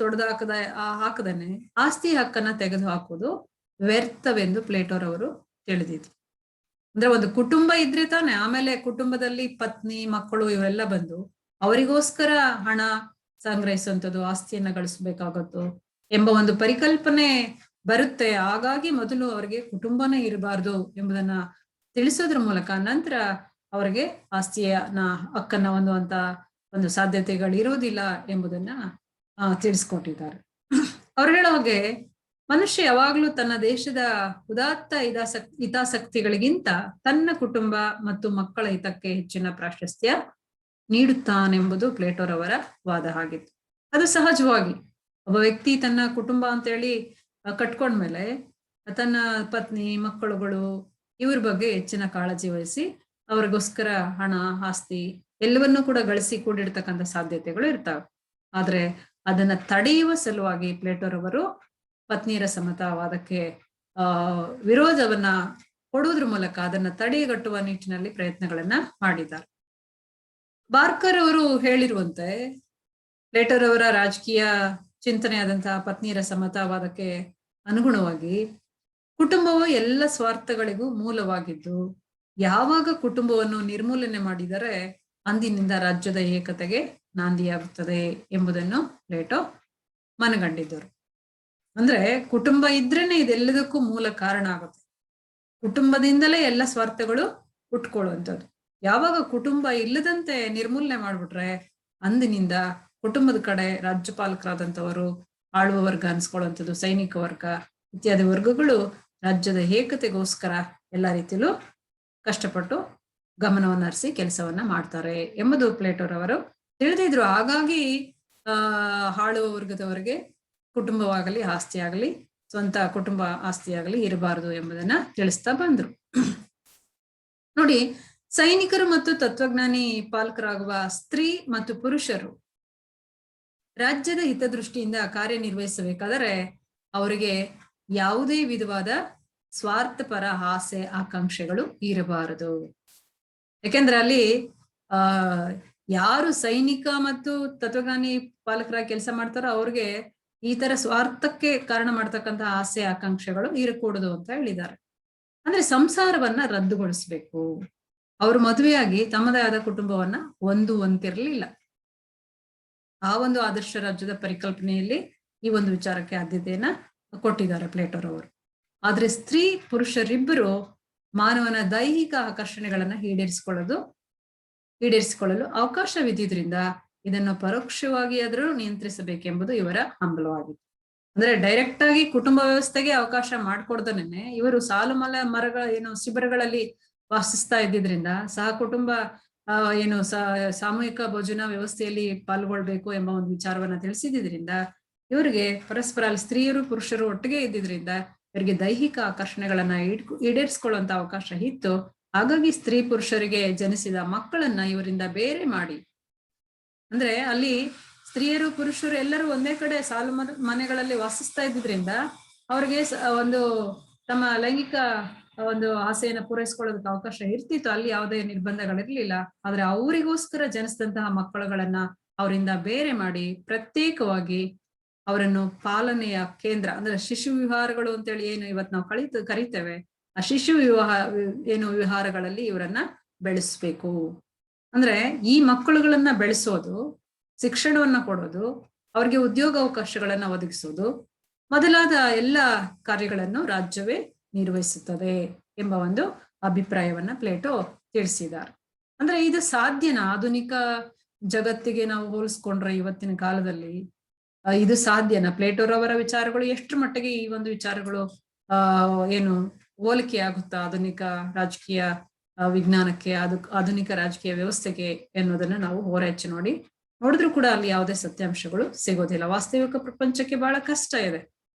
ಹಾಕದನೆ ಆಸ್ತಿ ಹಕ್ಕನ್ನ ತೆಗೆದು ಹಾಕುವುದು ವ್ಯರ್ಥವೆಂದು ಪ್ಲೇಟೋರವರು ತಿಳಿದಿದ್ರು. ಅಂದ್ರೆ ಒಂದು ಕುಟುಂಬ ಇದ್ರೆ ತಾನೆ ಆಮೇಲೆ ಕುಟುಂಬದಲ್ಲಿ ಪತ್ನಿ ಮಕ್ಕಳು ಇವೆಲ್ಲ ಬಂದು ಅವರಿಗೋಸ್ಕರ ಹಣ ಸಂಗ್ರಹಿಸುವಂಥದ್ದು, ಆಸ್ತಿಯನ್ನ ಗಳಿಸ್ಬೇಕಾಗತ್ತು ಎಂಬ ಒಂದು ಪರಿಕಲ್ಪನೆ ಬರುತ್ತೆ. ಹಾಗಾಗಿ ಮೊದಲು ಅವರಿಗೆ ಕುಟುಂಬನೇ ಇರಬಾರ್ದು ಎಂಬುದನ್ನ ತಿಳಿಸೋದ್ರ ಮೂಲಕ ನಂತರ ಅವರಿಗೆ ಆಸ್ತಿಯ ಹಕ್ಕನ್ನ ಹೊಂದುವಂತ ಒಂದು ಸಾಧ್ಯತೆಗಳಿರುವುದಿಲ್ಲ ಎಂಬುದನ್ನ ತಿಳಿಸ್ಕೊಟ್ಟಿದ್ದಾರೆ. ಅವ್ರು ಹೇಳೋ ಹಾಗೆ ಮನುಷ್ಯ ಯಾವಾಗ್ಲೂ ತನ್ನ ದೇಶದ ಉದಾತ್ತ ಹಿತಾಸಕ್ತಿಗಳಿಗಿಂತ ತನ್ನ ಕುಟುಂಬ ಮತ್ತು ಮಕ್ಕಳ ಹಿತಕ್ಕೆ ಹೆಚ್ಚಿನ ಪ್ರಾಶಸ್ತ್ಯ ನೀಡುತ್ತಾನೆಂಬುದು ಪ್ಲೇಟೋರವರ ವಾದ ಆಗಿತ್ತು. ಅದು ಸಹಜವಾಗಿ ಒಬ್ಬ ವ್ಯಕ್ತಿ ತನ್ನ ಕುಟುಂಬ ಅಂತೇಳಿ ಕಟ್ಕೊಂಡ್ಮೇಲೆ ತನ್ನ ಪತ್ನಿ ಮಕ್ಕಳುಗಳು ಇವ್ರ ಬಗ್ಗೆ ಹೆಚ್ಚಿನ ಕಾಳಜಿ ವಹಿಸಿ ಅವ್ರಿಗೋಸ್ಕರ ಹಣ ಆಸ್ತಿ ಎಲ್ಲವನ್ನೂ ಕೂಡ ಗಳಿಸಿ ಕೂಡಿಡ್ತಕ್ಕಂಥ ಸಾಧ್ಯತೆಗಳು ಇರ್ತಾವೆ. ಆದ್ರೆ ಅದನ್ನ ತಡೆಯುವ ಸಲುವಾಗಿ ಪ್ಲೇಟೋರವರು ಪತ್ನಿಯರ ಸಮತಾವಾದಕ್ಕೆ ವಿರೋಧವನ್ನ ಕೊಡುವುದ್ರ ಮೂಲಕ ಅದನ್ನ ತಡೆಗಟ್ಟುವ ನಿಟ್ಟಿನಲ್ಲಿ ಪ್ರಯತ್ನಗಳನ್ನ ಮಾಡಿದ್ದಾರೆ. ಬಾರ್ಕರ್ ಅವರು ಹೇಳಿರುವಂತೆ ಪ್ಲೇಟೋರವರ ರಾಜಕೀಯ ಚಿಂತನೆಯಾದಂತಹ ಪತ್ನಿಯರ ಸಮತಾವಾದಕ್ಕೆ ಅನುಗುಣವಾಗಿ ಕುಟುಂಬವು ಎಲ್ಲ ಸ್ವಾರ್ಥಗಳಿಗೂ ಮೂಲವಾಗಿದ್ದು ಯಾವಾಗ ಕುಟುಂಬವನ್ನು ನಿರ್ಮೂಲನೆ ಮಾಡಿದರೆ ಅಂದಿನಿಂದ ರಾಜ್ಯದ ಏಕತೆಗೆ ನಾಂದಿಯಾಗುತ್ತದೆ ಎಂಬುದನ್ನು ಪ್ಲೇಟೋ ಮನಗಂಡಿದ್ದರು. ಅಂದ್ರೆ ಕುಟುಂಬ ಇದ್ರೇನೆ ಇದೆಲ್ಲದಕ್ಕೂ ಮೂಲ ಕಾರಣ ಆಗುತ್ತೆ. ಕುಟುಂಬದಿಂದಲೇ ಎಲ್ಲ ಸ್ವಾರ್ಥಗಳು ಹುಟ್ಕೊಳ್ಳುವಂಥದ್ದು. ಯಾವಾಗ ಕುಟುಂಬ ಇಲ್ಲದಂತೆ ನಿರ್ಮೂಲನೆ ಮಾಡ್ಬಿಟ್ರೆ ಅಂದಿನಿಂದ ಕುಟುಂಬದ ಕಡೆ ರಾಜ್ಯಪಾಲಕರಾದಂಥವರು, ಆಳುವ ವರ್ಗ ಅನ್ಸ್ಕೊಳ್ಳುವಂಥದ್ದು, ಸೈನಿಕ ವರ್ಗ ಇತ್ಯಾದಿ ವರ್ಗಗಳು ರಾಜ್ಯದ ಏಕತೆಗೋಸ್ಕರ ಎಲ್ಲ ರೀತಿಯಲ್ಲೂ ಕಷ್ಟಪಟ್ಟು ಗಮನವನ್ನು ಹರಿಸಿ ಕೆಲಸವನ್ನ ಮಾಡ್ತಾರೆ ಎಂಬುದು ಪ್ಲೇಟೋರವರು ತಿಳಿದಿದ್ರು. ಹಾಗಾಗಿ ಆಳುವ ವರ್ಗದವರಿಗೆ ಕುಟುಂಬವಾಗಲಿ ಆಸ್ತಿ ಆಗಲಿ ಸ್ವಂತ ಕುಟುಂಬ ಆಸ್ತಿಯಾಗಲಿ ಇರಬಾರದು ಎಂಬುದನ್ನ ತಿಳಿಸ್ತಾ ಬಂದ್ರು. ನೋಡಿ, ಸೈನಿಕರು ಮತ್ತು ತತ್ವಜ್ಞಾನಿ ಪಾಲಕರಾಗುವ ಸ್ತ್ರೀ ಮತ್ತು ಪುರುಷರು ರಾಜ್ಯದ ಹಿತದೃಷ್ಟಿಯಿಂದ ಕಾರ್ಯನಿರ್ವಹಿಸಬೇಕಾದರೆ ಅವರಿಗೆ ಯಾವುದೇ ವಿಧವಾದ ಸ್ವಾರ್ಥಪರ ಆಸೆ ಆಕಾಂಕ್ಷೆಗಳು ಇರಬಾರದು. ಯಾಕೆಂದ್ರೆ ಅಲ್ಲಿ ಯಾರು ಸೈನಿಕ ಮತ್ತು ತತ್ವಜ್ಞಾನಿ ಪಾಲಕರಾಗಿ ಕೆಲಸ ಮಾಡ್ತಾರೋ ಅವ್ರಿಗೆ ಈ ತರ ಸ್ವಾರ್ಥಕ್ಕೆ ಕಾರಣ ಮಾಡ್ತಕ್ಕಂತಹ ಆಸೆ ಆಕಾಂಕ್ಷೆಗಳು ಇರಕೂಡದು ಅಂತ ಹೇಳಿದ್ದಾರೆ. ಅಂದ್ರೆ ಸಂಸಾರವನ್ನ ರದ್ದುಗೊಳಿಸ್ಬೇಕು. ಅವರು ಮದುವೆಯಾಗಿ ತಮ್ಮದೇ ಆದ ಕುಟುಂಬವನ್ನ ಹೊಂದುವಂತಿರ್ಲಿಲ್ಲ. ಆ ಒಂದು ಆದರ್ಶ ರಾಜ್ಯದ ಪರಿಕಲ್ಪನೆಯಲ್ಲಿ ಈ ಒಂದು ವಿಚಾರಕ್ಕೆ ಆದ್ಯತೆಯನ್ನ ಕೊಟ್ಟಿದ್ದಾರೆ ಪ್ಲೇಟೋರವರು. ಆದ್ರೆ ಸ್ತ್ರೀ ಪುರುಷರಿಬ್ಬರು ಮಾನವನ ದೈಹಿಕ ಆಕರ್ಷಣೆಗಳನ್ನ ಈಡೇರಿಸಿಕೊಳ್ಳಲು ಅವಕಾಶವಿದ್ದುದರಿಂದ ಇದನ್ನು ಪರೋಕ್ಷವಾಗಿ ಆದರೂ ನಿಯಂತ್ರಿಸಬೇಕೆಂಬುದು ಇವರ ಹಂಬಲವಾಗಿತ್ತು. ಅಂದ್ರೆ ಡೈರೆಕ್ಟ್ ಆಗಿ ಕುಟುಂಬ ವ್ಯವಸ್ಥೆಗೆ ಅವಕಾಶ ಮಾಡ್ಕೊಡ್ದನೆ ಇವರು ಮರಗಳ ಶಿಬಿರಗಳಲ್ಲಿ ವಾಸಿಸ್ತಾ ಇದ್ದಿದ್ರಿಂದ ಸಹ ಕುಟುಂಬ ಸಾಮೂಹಿಕ ಭೋಜನ ವ್ಯವಸ್ಥೆಯಲ್ಲಿ ಪಾಲ್ಗೊಳ್ಬೇಕು ಎಂಬ ಒಂದು ವಿಚಾರವನ್ನ ತಿಳಿಸಿದ್ರಿಂದ ಇವರಿಗೆ ಪರಸ್ಪರ ಅಲ್ಲಿ ಸ್ತ್ರೀಯರು ಪುರುಷರು ಒಟ್ಟಿಗೆ ಇದ್ದಿದ್ರಿಂದ ಇವರಿಗೆ ದೈಹಿಕ ಆಕರ್ಷಣೆಗಳನ್ನ ಈಡೇರಿಸಿಕೊಳ್ಳುವಂತ ಅವಕಾಶ ಇತ್ತು. ಹಾಗಾಗಿ ಸ್ತ್ರೀ ಪುರುಷರಿಗೆ ಜನಿಸಿದ ಮಕ್ಕಳನ್ನ ಇವರಿಂದ ಬೇರೆ ಮಾಡಿ, ಅಂದ್ರೆ ಅಲ್ಲಿ ಸ್ತ್ರೀಯರು ಪುರುಷರು ಎಲ್ಲರೂ ಒಂದೇ ಕಡೆ ಮನೆಗಳಲ್ಲಿ ವಾಸಿಸ್ತಾ ಇದ್ದಿದ್ರಿಂದ ಅವ್ರಿಗೆ ಒಂದು ತಮ್ಮ ಲೈಂಗಿಕ ಒಂದು ಆಸೆಯನ್ನು ಪೂರೈಸ್ಕೊಳ್ಳೋದಕ್ಕೆ ಅವಕಾಶ ಇರ್ತಿತ್ತು. ಅಲ್ಲಿ ಯಾವುದೇ ನಿರ್ಬಂಧಗಳಿರ್ಲಿಲ್ಲ. ಆದ್ರೆ ಅವರಿಗೋಸ್ಕರ ಜನಿಸಿದಂತಹ ಮಕ್ಕಳುಗಳನ್ನ ಅವರಿಂದ ಬೇರೆ ಮಾಡಿ ಪ್ರತ್ಯೇಕವಾಗಿ ಅವರನ್ನು ಪಾಲನೆಯ ಕೇಂದ್ರ ಅಂದ್ರೆ ಶಿಶು ವಿಹಾರಗಳು ಅಂತೇಳಿ ಏನು ಇವತ್ತು ನಾವು ಕರಿತೇವೆ, ಆ ಶಿಶು ವಿಹಾರಗಳಲ್ಲಿ ಇವರನ್ನ ಬೆಳೆಸ್ಬೇಕು ಅಂದ್ರೆ ಈ ಮಕ್ಕಳುಗಳನ್ನ ಬೆಳೆಸೋದು, ಶಿಕ್ಷಣವನ್ನ ಕೊಡೋದು, ಅವ್ರಿಗೆ ಉದ್ಯೋಗಾವಕಾಶಗಳನ್ನ ಒದಗಿಸೋದು ಮೊದಲಾದ ಎಲ್ಲ ಕಾರ್ಯಗಳನ್ನು ರಾಜ್ಯವೇ ನಿರ್ವಹಿಸುತ್ತದೆ ಎಂಬ ಒಂದು ಅಭಿಪ್ರಾಯವನ್ನ ಪ್ಲೇಟೋ ತಿಳಿಸಿದ್ದಾರೆ. ಅಂದ್ರೆ ಇದು ಸಾಧ್ಯನಾ ಆಧುನಿಕ ಜಗತ್ತಿಗೆ ನಾವು ಹೋಲಿಸ್ಕೊಂಡ್ರೆ ಇವತ್ತಿನ ಕಾಲದಲ್ಲಿ ಇದು ಸಾಧ್ಯನಾ? ಪ್ಲೇಟೋರವರ ವಿಚಾರಗಳು ಎಷ್ಟರ ಮಟ್ಟಿಗೆ ಈ ಒಂದು ವಿಚಾರಗಳು ಏನು ಹೋಲಿಕೆ ಆಗುತ್ತಾ ಆಧುನಿಕ ರಾಜಕೀಯ ವಿಜ್ಞಾನಕ್ಕೆ, ಆಧುನಿಕ ರಾಜಕೀಯ ವ್ಯವಸ್ಥೆಗೆ ಎನ್ನುವುದನ್ನ ನಾವು ಹೊರಹೆಚ್ಚಿ ನೋಡಿದ್ರು ಕೂಡ ಅಲ್ಲಿ ಯಾವುದೇ ಸತ್ಯಾಂಶಗಳು ಸಿಗೋದಿಲ್ಲ. ವಾಸ್ತವಿಕ ಪ್ರಪಂಚಕ್ಕೆ ಬಹಳ ಕಷ್ಟ ಇದೆ.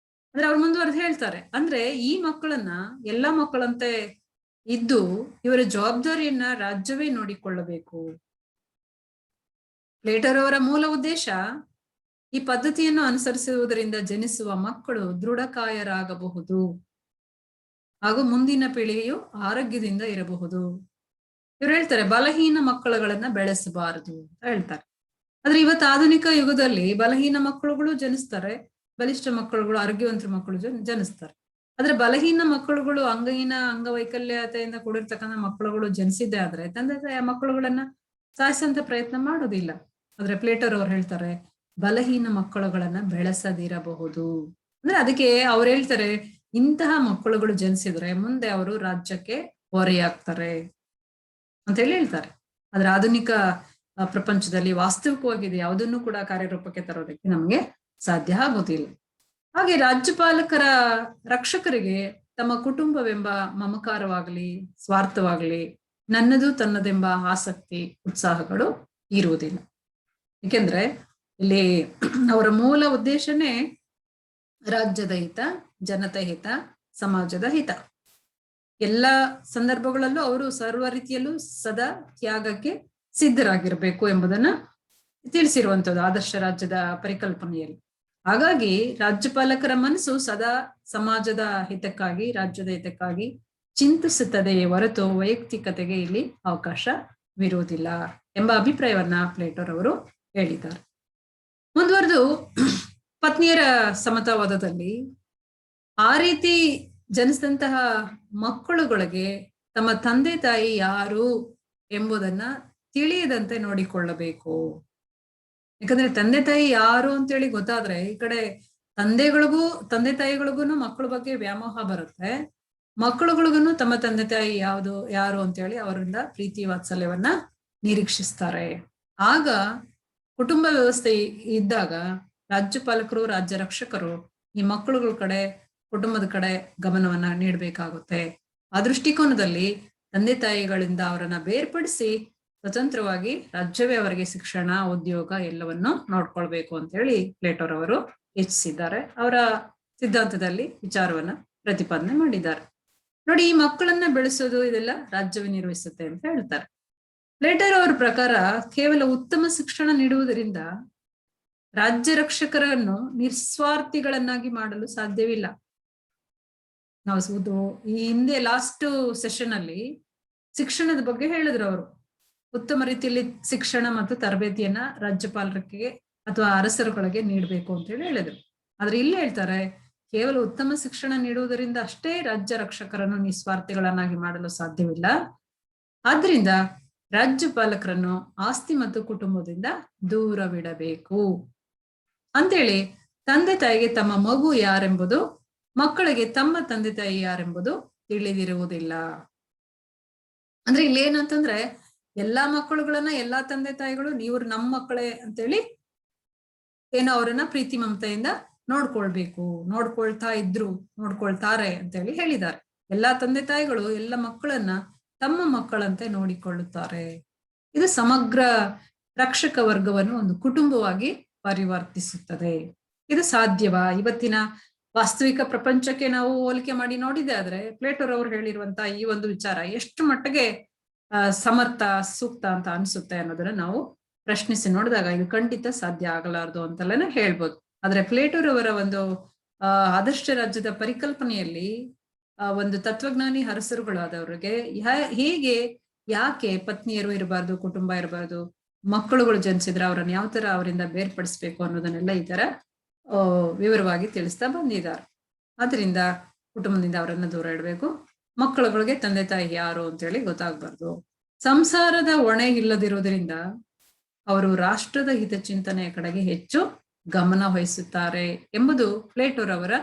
ಅಂದ್ರೆ ಅವ್ರು ಮುಂದುವರೆದು ಹೇಳ್ತಾರೆ, ಅಂದ್ರೆ ಈ ಮಕ್ಕಳನ್ನ ಎಲ್ಲಾ ಮಕ್ಕಳಂತೆ ಇದ್ದು ಇವರ ಜವಾಬ್ದಾರಿಯನ್ನ ರಾಜ್ಯವೇ ನೋಡಿಕೊಳ್ಳಬೇಕು. ಪ್ಲೇಟೋರವರ ಮೂಲ ಉದ್ದೇಶ ಈ ಪದ್ಧತಿಯನ್ನು ಅನುಸರಿಸುವುದರಿಂದ ಜನಿಸುವ ಮಕ್ಕಳು ದೃಢಕಾಯರಾಗಬಹುದು ಹಾಗೂ ಮುಂದಿನ ಪೀಳಿಗೆಯು ಆರೋಗ್ಯದಿಂದ ಇರಬಹುದು. ಇವ್ರು ಹೇಳ್ತಾರೆ ಬಲಹೀನ ಮಕ್ಕಳುಗಳನ್ನ ಬೆಳೆಸಬಾರದು ಅಂತ ಹೇಳ್ತಾರೆ. ಆದ್ರೆ ಇವತ್ತು ಆಧುನಿಕ ಯುಗದಲ್ಲಿ ಬಲಹೀನ ಮಕ್ಕಳುಗಳು ಜನಿಸ್ತಾರೆ, ಬಲಿಷ್ಠ ಮಕ್ಕಳುಗಳು, ಆರೋಗ್ಯವಂತರ ಮಕ್ಕಳು ಜನಿಸ್ತಾರೆ. ಆದ್ರೆ ಬಲಹೀನ ಮಕ್ಕಳುಗಳು, ಅಂಗವೈಕಲ್ಯತೆಯಿಂದ ಕೂಡಿರ್ತಕ್ಕಂಥ ಮಕ್ಕಳುಗಳು ಜನಿಸಿದ್ದೆ ಆದ್ರೆ ತಂದೆ ತಾಯಿ ಆ ಮಕ್ಕಳುಗಳನ್ನ ಸಾಯಿಸಂತ ಪ್ರಯತ್ನ ಮಾಡೋದಿಲ್ಲ. ಆದ್ರೆ ಪ್ಲೇಟರ್ ಅವ್ರು ಹೇಳ್ತಾರೆ ಬಲಹೀನ ಮಕ್ಕಳುಗಳನ್ನ ಬೆಳೆಸದಿರಬಹುದು. ಅಂದ್ರೆ ಅದಕ್ಕೆ ಅವ್ರು ಹೇಳ್ತಾರೆ ಇಂತಹ ಮಕ್ಕಳುಗಳು ಜನಿಸಿದ್ರೆ ಮುಂದೆ ಅವರು ರಾಜ್ಯಕ್ಕೆ ಹೊರೆಯಾಗ್ತಾರೆ ಅಂತ ಹೇಳ್ತಾರೆ. ಆದ್ರೆ ಆಧುನಿಕ ಪ್ರಪಂಚದಲ್ಲಿ ವಾಸ್ತವಿಕವಾಗಿದೆ ಯಾವುದನ್ನು ಕೂಡ ಕಾರ್ಯರೂಪಕ್ಕೆ ತರೋದಕ್ಕೆ ನಮ್ಗೆ ಸಾಧ್ಯ ಆಗೋದಿಲ್ಲ. ಹಾಗೆ ರಾಜ್ಯಪಾಲಕರ ರಕ್ಷಕರಿಗೆ ತಮ್ಮ ಕುಟುಂಬವೆಂಬ ಮಮಕಾರವಾಗ್ಲಿ, ಸ್ವಾರ್ಥವಾಗ್ಲಿ, ನನ್ನದು ತನ್ನದೆಂಬ ಆಸಕ್ತಿ, ಉತ್ಸಾಹಗಳು ಇರುವುದಿಲ್ಲ. ಏಕೆಂದ್ರೆ ಇಲ್ಲಿ ಅವರ ಮೂಲ ಉದ್ದೇಶನೇ ರಾಜ್ಯದ ಹಿತ, ಜನತೆ ಹಿತ, ಸಮಾಜದ ಹಿತ. ಎಲ್ಲ ಸಂದರ್ಭಗಳಲ್ಲೂ ಅವರು ಸರ್ವ ರೀತಿಯಲ್ಲೂ ಸದಾ ತ್ಯಾಗಕ್ಕೆ ಸಿದ್ಧರಾಗಿರ್ಬೇಕು ಎಂಬುದನ್ನ ತಿಳಿಸಿರುವಂಥದ್ದು ಆದರ್ಶ ರಾಜ್ಯದ ಪರಿಕಲ್ಪನೆಯಲ್ಲಿ. ಹಾಗಾಗಿ ರಾಜ್ಯಪಾಲಕರ ಮನಸ್ಸು ಸದಾ ಸಮಾಜದ ಹಿತಕ್ಕಾಗಿ, ರಾಜ್ಯದ ಹಿತಕ್ಕಾಗಿ ಚಿಂತಿಸುತ್ತದೆಯೇ ಹೊರತು ವೈಯಕ್ತಿಕತೆಗೆ ಇಲ್ಲಿ ಅವಕಾಶವಿರುವುದಿಲ್ಲ ಎಂಬ ಅಭಿಪ್ರಾಯವನ್ನ ಪ್ಲೇಟೋರವರು ಹೇಳಿದ್ದಾರೆ. ಮುಂದುವರೆದು ಪತ್ನಿಯರ ಸಮತಾವಾದದಲ್ಲಿ ಆ ರೀತಿ ಜನಿಸಿದಂತಹ ಮಕ್ಕಳುಗಳಿಗೆ ತಮ್ಮ ತಂದೆ ತಾಯಿ ಯಾರು ಎಂಬುದನ್ನ ತಿಳಿಯದಂತೆ ನೋಡಿಕೊಳ್ಳಬೇಕು. ಯಾಕಂದ್ರೆ ತಂದೆ ತಾಯಿ ಯಾರು ಅಂತೇಳಿ ಗೊತ್ತಾದ್ರೆ ಈ ಕಡೆ ತಂದೆ ತಾಯಿಗಳಿಗೂ ಮಕ್ಕಳ ಬಗ್ಗೆ ವ್ಯಾಮೋಹ ಬರುತ್ತೆ, ಮಕ್ಕಳುಗಳಿಗೂ ತಮ್ಮ ತಂದೆ ತಾಯಿ ಯಾರು ಅಂತೇಳಿ ಅವರಿಂದ ಪ್ರೀತಿ ವಾತ್ಸಲ್ಯವನ್ನ ನಿರೀಕ್ಷಿಸ್ತಾರೆ. ಆಗ ಕುಟುಂಬ ವ್ಯವಸ್ಥೆ ಇದ್ದಾಗ ರಾಜ್ಯಪಾಲಕರು, ರಾಜ್ಯ ರಕ್ಷಕರು ಈ ಮಕ್ಕಳುಗಳ ಕಡೆ, ಕುಟುಂಬದ ಕಡೆ ಗಮನವನ್ನ ನೀಡಬೇಕಾಗುತ್ತೆ. ಆ ದೃಷ್ಟಿಕೋನದಲ್ಲಿ ತಂದೆ ತಾಯಿಗಳಿಂದ ಅವರನ್ನ ಬೇರ್ಪಡಿಸಿ ಸ್ವತಂತ್ರವಾಗಿ ರಾಜ್ಯವೇ ಅವರಿಗೆ ಶಿಕ್ಷಣ, ಉದ್ಯೋಗ ಎಲ್ಲವನ್ನು ನೋಡ್ಕೊಳ್ಬೇಕು ಅಂತ ಹೇಳಿ ಪ್ಲೇಟೋರವರು ಇಚ್ಛಿಸಿದ್ದಾರೆ. ಅವರ ಸಿದ್ಧಾಂತದಲ್ಲಿ ವಿಚಾರವನ್ನ ಪ್ರತಿಪಾದನೆ ಮಾಡಿದ್ದಾರೆ. ನೋಡಿ, ಈ ಮಕ್ಕಳನ್ನ ಬೆಳೆಸೋದು ಇದೆಲ್ಲ ರಾಜ್ಯವೇ ನಿರ್ವಹಿಸುತ್ತೆ ಅಂತ ಹೇಳ್ತಾರೆ. ಪ್ಲೇಟರ್ ಅವರ ಪ್ರಕಾರ ಕೇವಲ ಉತ್ತಮ ಶಿಕ್ಷಣ ನೀಡುವುದರಿಂದ ರಾಜ್ಯ ರಕ್ಷಕರನ್ನು ನಿಸ್ವಾರ್ಥಿಗಳನ್ನಾಗಿ ಮಾಡಲು ಸಾಧ್ಯವಿಲ್ಲ. ನಾವು ಈ ಹಿಂದೆ ಲಾಸ್ಟ್ ಸೆಷನ್ ಅಲ್ಲಿ ಶಿಕ್ಷಣದ ಬಗ್ಗೆ ಹೇಳಿದ್ರು ಅವರು. ಉತ್ತಮ ರೀತಿಯಲ್ಲಿ ಶಿಕ್ಷಣ ಮತ್ತು ತರಬೇತಿಯನ್ನ ರಾಜ್ಯಪಾಲರಿಗೆ ಅಥವಾ ಅರಸರುಗಳಿಗೆ ನೀಡಬೇಕು ಅಂತ ಹೇಳಿದ್ರು. ಆದ್ರೆ ಇಲ್ಲಿ ಹೇಳ್ತಾರೆ ಕೇವಲ ಉತ್ತಮ ಶಿಕ್ಷಣ ನೀಡುವುದರಿಂದ ಅಷ್ಟೇ ರಾಜ್ಯ ರಕ್ಷಕರನ್ನು ನಿಸ್ವಾರ್ಥಿಗಳನ್ನಾಗಿ ಮಾಡಲು ಸಾಧ್ಯವಿಲ್ಲ. ಆದ್ರಿಂದ ರಾಜ್ಯಪಾಲಕರನ್ನು ಆಸ್ತಿ ಮತ್ತು ಕುಟುಂಬದಿಂದ ದೂರವಿಡಬೇಕು ಅಂತೇಳಿ ತಂದೆ ತಾಯಿಗೆ ತಮ್ಮ ಮಗು ಯಾರೆಂಬುದು, ಮಕ್ಕಳಿಗೆ ತಮ್ಮ ತಂದೆ ತಾಯಿ ಯಾರೆಂಬುದು ತಿಳಿದಿರುವುದಿಲ್ಲ. ಅಂದ್ರೆ ಇಲ್ಲೇನಂತಂದ್ರೆ ಎಲ್ಲಾ ಮಕ್ಕಳುಗಳನ್ನ ಎಲ್ಲಾ ತಂದೆ ತಾಯಿಗಳು ಇವ್ರು ನಮ್ಮ ಮಕ್ಕಳೇ ಅಂತೇಳಿ ಏನೋ ಅವರನ್ನ ಪ್ರೀತಿ ಮಮತೆಯಿಂದ ನೋಡ್ಕೊಳ್ತಾರೆ ಅಂತೇಳಿ ಹೇಳಿದ್ದಾರೆ. ಎಲ್ಲಾ ತಂದೆ ತಾಯಿಗಳು ಎಲ್ಲ ಮಕ್ಕಳನ್ನ ತಮ್ಮ ಮಕ್ಕಳಂತೆ ನೋಡಿಕೊಳ್ಳುತ್ತಾರೆ. ಇದು ಸಮಗ್ರ ರಕ್ಷಕ ವರ್ಗವನ್ನು ಒಂದು ಕುಟುಂಬವಾಗಿ ಪರಿವರ್ತಿಸುತ್ತದೆ. ಇದು ಸಾಧ್ಯವಾ? ಇವತ್ತಿನ ವಾಸ್ತವಿಕ ಪ್ರಪಂಚಕ್ಕೆ ನಾವು ಹೋಲಿಕೆ ಮಾಡಿ ನೋಡಿದೆ ಆದ್ರೆ ಪ್ಲೇಟೋರ್ ಅವರು ಹೇಳಿರುವಂತ ಈ ಒಂದು ವಿಚಾರ ಎಷ್ಟು ಮಟ್ಟಿಗೆ ಸಮರ್ಥ, ಸೂಕ್ತ ಅಂತ ಅನ್ಸುತ್ತೆ ಅನ್ನೋದನ್ನ ನಾವು ಪ್ರಶ್ನಿಸಿ ನೋಡಿದಾಗ ಇದು ಖಂಡಿತ ಸಾಧ್ಯ ಆಗಲಾರದು ಅಂತೆಲ್ಲ ಹೇಳ್ಬೋದು. ಆದ್ರೆ ಪ್ಲೇಟೋರ್ ಅವರ ಒಂದು ಆದರ್ಶ ರಾಜ್ಯದ ಪರಿಕಲ್ಪನೆಯಲ್ಲಿ ಒಂದು ತತ್ವಜ್ಞಾನಿ ಅರಸರುಗಳಾದವ್ರಿಗೆ ಹೇಗೆ, ಯಾಕೆ ಪತ್ನಿಯರು ಇರಬಾರ್ದು, ಕುಟುಂಬ ಇರಬಾರ್ದು, ಮಕ್ಕಳುಗಳು ಜನಿಸಿದ್ರೆ ಅವ್ರನ್ನ ಯಾವ ತರ ಅವರಿಂದ ಬೇರ್ಪಡಿಸ್ಬೇಕು ಅನ್ನೋದನ್ನೆಲ್ಲ ಈ ತರ ವಿವರವಾಗಿ ತಿಳಿಸ್ತಾ ಬಂದಿದ್ದಾರೆ. ಆದ್ರಿಂದ ಕುಟುಂಬದಿಂದ ಅವರನ್ನ ದೂರ ಇಡಬೇಕು, ಮಕ್ಕಳುಗಳಿಗೆ ತಂದೆ ತಾಯಿ ಯಾರು ಅಂತೇಳಿ ಗೊತ್ತಾಗ್ಬಾರ್ದು, ಸಂಸಾರದ ಹೊಣೆ ಇಲ್ಲದಿರುವುದರಿಂದ ಅವರು ರಾಷ್ಟ್ರದ ಹಿತಚಿಂತನೆಯ ಕಡೆಗೆ ಹೆಚ್ಚು ಗಮನ ವಹಿಸುತ್ತಾರೆ ಎಂಬುದು ಪ್ಲೇಟೋರವರ